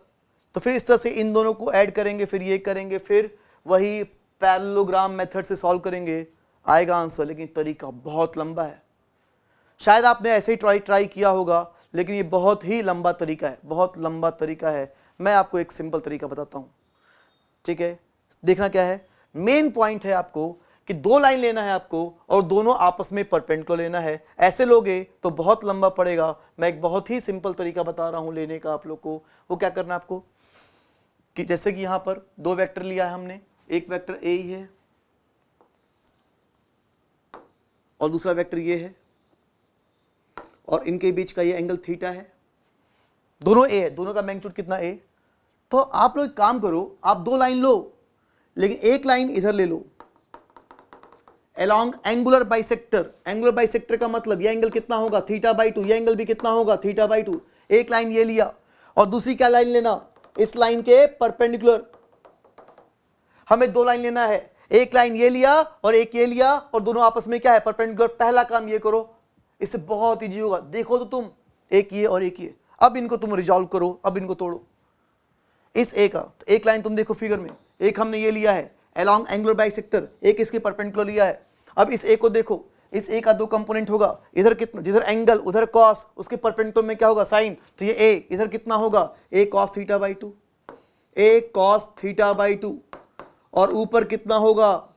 तो फिर इस तरह से इन दोनों को ऐड करेंगे, फिर ये करेंगे, फिर वही पैरेललोग्राम मेथड से सॉल्व करेंगे, आएगा आंसर। लेकिन तरीका बहुत लंबा है, शायद आपने ऐसे ही ट्राई किया होगा, लेकिन ये बहुत ही लंबा तरीका है, बहुत लंबा तरीका है। मैं आपको एक सिंपल तरीका बताता हूं। ठीक है, देखना क्या है, मेन पॉइंट है आपको कि दो लाइन लेना है आपको और दोनों आपस में परपेंडिकुलर लेना है। ऐसे लोगे तो बहुत लंबा पड़ेगा। मैं एक बहुत ही सिंपल तरीका बता रहा हूं लेने का आप लोग को। वो क्या करना है आपको कि जैसे कि यहां पर दो वेक्टर लिया है हमने, एक वेक्टर ए ही है और दूसरा वेक्टर ये है, और इनके बीच का ये एंगल थीटा है, दोनों ए है, दोनों का मैग्नीट्यूड कितना ए। तो आप लोग एक काम करो, आप दो लाइन लो, लेकिन एक लाइन इधर ले लो along angular bisector. Angular bisector का मतलब ये एंगल कितना होगा θ/2, ये एंगल भी कितना होगा θ/2। एक लाइन ये लिया और दूसरी क्या लाइन लेना, इस लाइन के परपेंडिकुलर। हमें दो लाइन लेना है, एक लाइन ये लिया और एक ये लिया और दोनों आपस में क्या है, परपेंडिकुलर। पहला काम ये करो, इससे बहुत इजी होगा। देखो तो तुम, एक ये और एक ये, अब इनको तुम रिजॉल्व करो, अब इनको तोड़ो। इस ए का तो एक लाइन तुम देखो फिगर में, एक हमने ये लिया है अलोंग एंगुलर बाइसेक्टर, एक इसके परपेंडिकुलर लिया है। अब इस ए को देखो, इस ए का दो कंपोनेंट होगा, इधर कितना, जिधर एंगल उधर कॉस, उसके परपेंडिकुलर में क्या होगा, साइन। तो ये ए इधर कितना होगा, A cos theta by 2, A cos theta by 2, और ऊपर कितना होगा,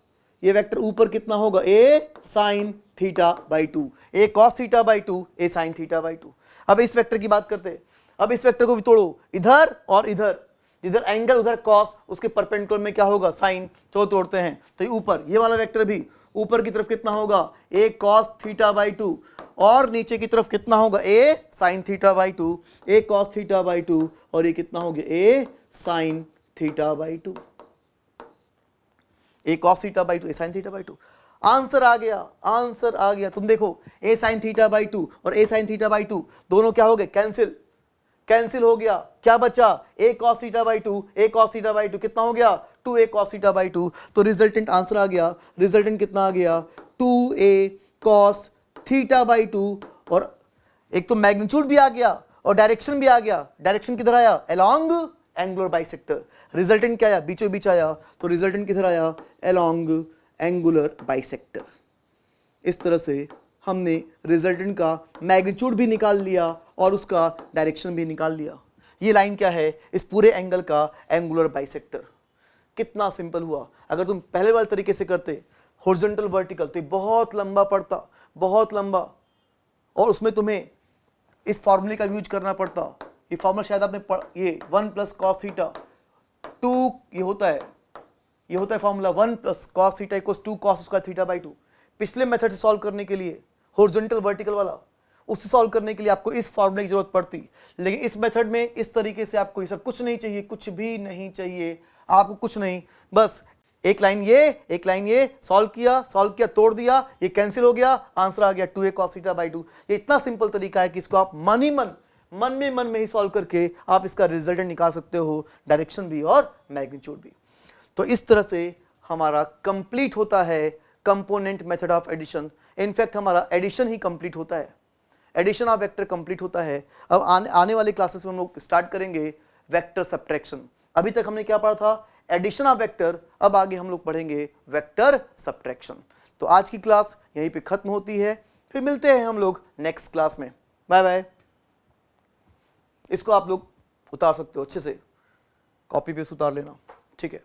ये वेक्टर ऊपर कितना होगा, A sine theta by 2, A cos theta by 2, A sine theta by 2। अब इस वेक्टर की बात करते हैं। अब इस वेक्टर को भी तोड़ो, इधर और इधर, जिधर एंगल उधर कॉस, उसके परपेंडिकुलर में क्या होगा, साइन। तो तोड़ते हैं, तो ये ऊपर ये वाला वेक्टर भी ऊपर की तरफ कितना होगा, ए कॉस थीटा बाई 2, और नीचे की तरफ कितना होगा, A sine theta by 2, A cos theta by 2, और ये कितना हो गया, A sine theta by 2, A cos theta by 2, A sine theta by 2। Answer आ गया, आंसर आ गया। तुम देखो, ए साइन थीटा बाई 2 और ए साइन थीटा बाई 2 दोनों क्या हो गए, कैंसिल, कैंसिल हो गया। क्या बचा, A cos theta by 2, A cos theta by 2 कितना हो गया, 2a cos थीटा बाई 2। तो रिजल्टेंट आंसर आ गया, रिजल्टेंट कितना आ गया, 2a cos थीटा बाई 2। और एक तो मैग्नीट्यूड भी आ गया और डायरेक्शन भी आ गया। डायरेक्शन किधर आया, अलोंग एंगुलर बाइसेक्टर। रिजल्टेंट क्या आया, बीचों बीच आया। तो रिजल्टेंट किधर आया, अलोंग एंगुलर बाइसेक्टर। इस तरह से हमने रिजल्टेंट का मैग्नीट्यूड भी निकाल लिया और उसका डायरेक्शन भी निकाल लिया। ये लाइन क्या है, इस पूरे एंगल का एंगुलर बाइसेक्टर। कितना सिंपल हुआ। अगर तुम पहले वाले तरीके से करते हॉरिजॉन्टल वर्टिकल, तो बहुत लंबा पड़ता, बहुत लंबा, और उसमें तुम्हें इस फॉर्मूले का यूज करना पड़ता। ये फॉर्मूला शायद आपने ये 1 प्लस कॉस थीटा 2, ये होता है formula 1 plus cos theta equals 2 cos square theta by 2। पिछले मेथड से सॉल्व करने के लिए, हॉरिजॉन्टल वर्टिकल वाला, उससे सॉल्व करने के लिए आपको इस फॉर्मूले की जरूरत पड़ती। लेकिन इस मेथड में इस तरीके से आपको ये सब कुछ नहीं चाहिए, कुछ भी नहीं चाहिए आपको, कुछ नहीं। बस एक लाइन ये सॉल्व किया, तोड़ दिया, ये कैंसिल हो गया, आंसर आ गया 2a cos थीटा बाई 2। ये इतना सिंपल तरीका है कि इसको आप मन में ही सॉल्व करके आप इसका रिजल्टेंट निकाल सकते हो, डायरेक्शन भी और मैग्नीट्यूड भी। तो इस तरह से हमारा कंप्लीट होता है component method of addition. In fact हमारा एडिशन ही कंप्लीट होता है, एडिशन ऑफ वेक्टर कंप्लीट होता है। अब आने वाले क्लासेस में हम लोग स्टार्ट करेंगे वेक्टर सब्ट्रैक्शन। अभी तक हमने क्या पढ़ा था, एडिशन ऑफ वेक्टर। अब आगे हम लोग पढ़ेंगे वेक्टर सब्ट्रैक्शन। तो आज की क्लास यहीं पे खत्म होती है, फिर मिलते हैं हम लोग नेक्स्ट क्लास में। Bye bye. इसको आप लोग उतार सकते हो, अच्छे से कॉपी पेस्ट उतार लेना, ठीक है।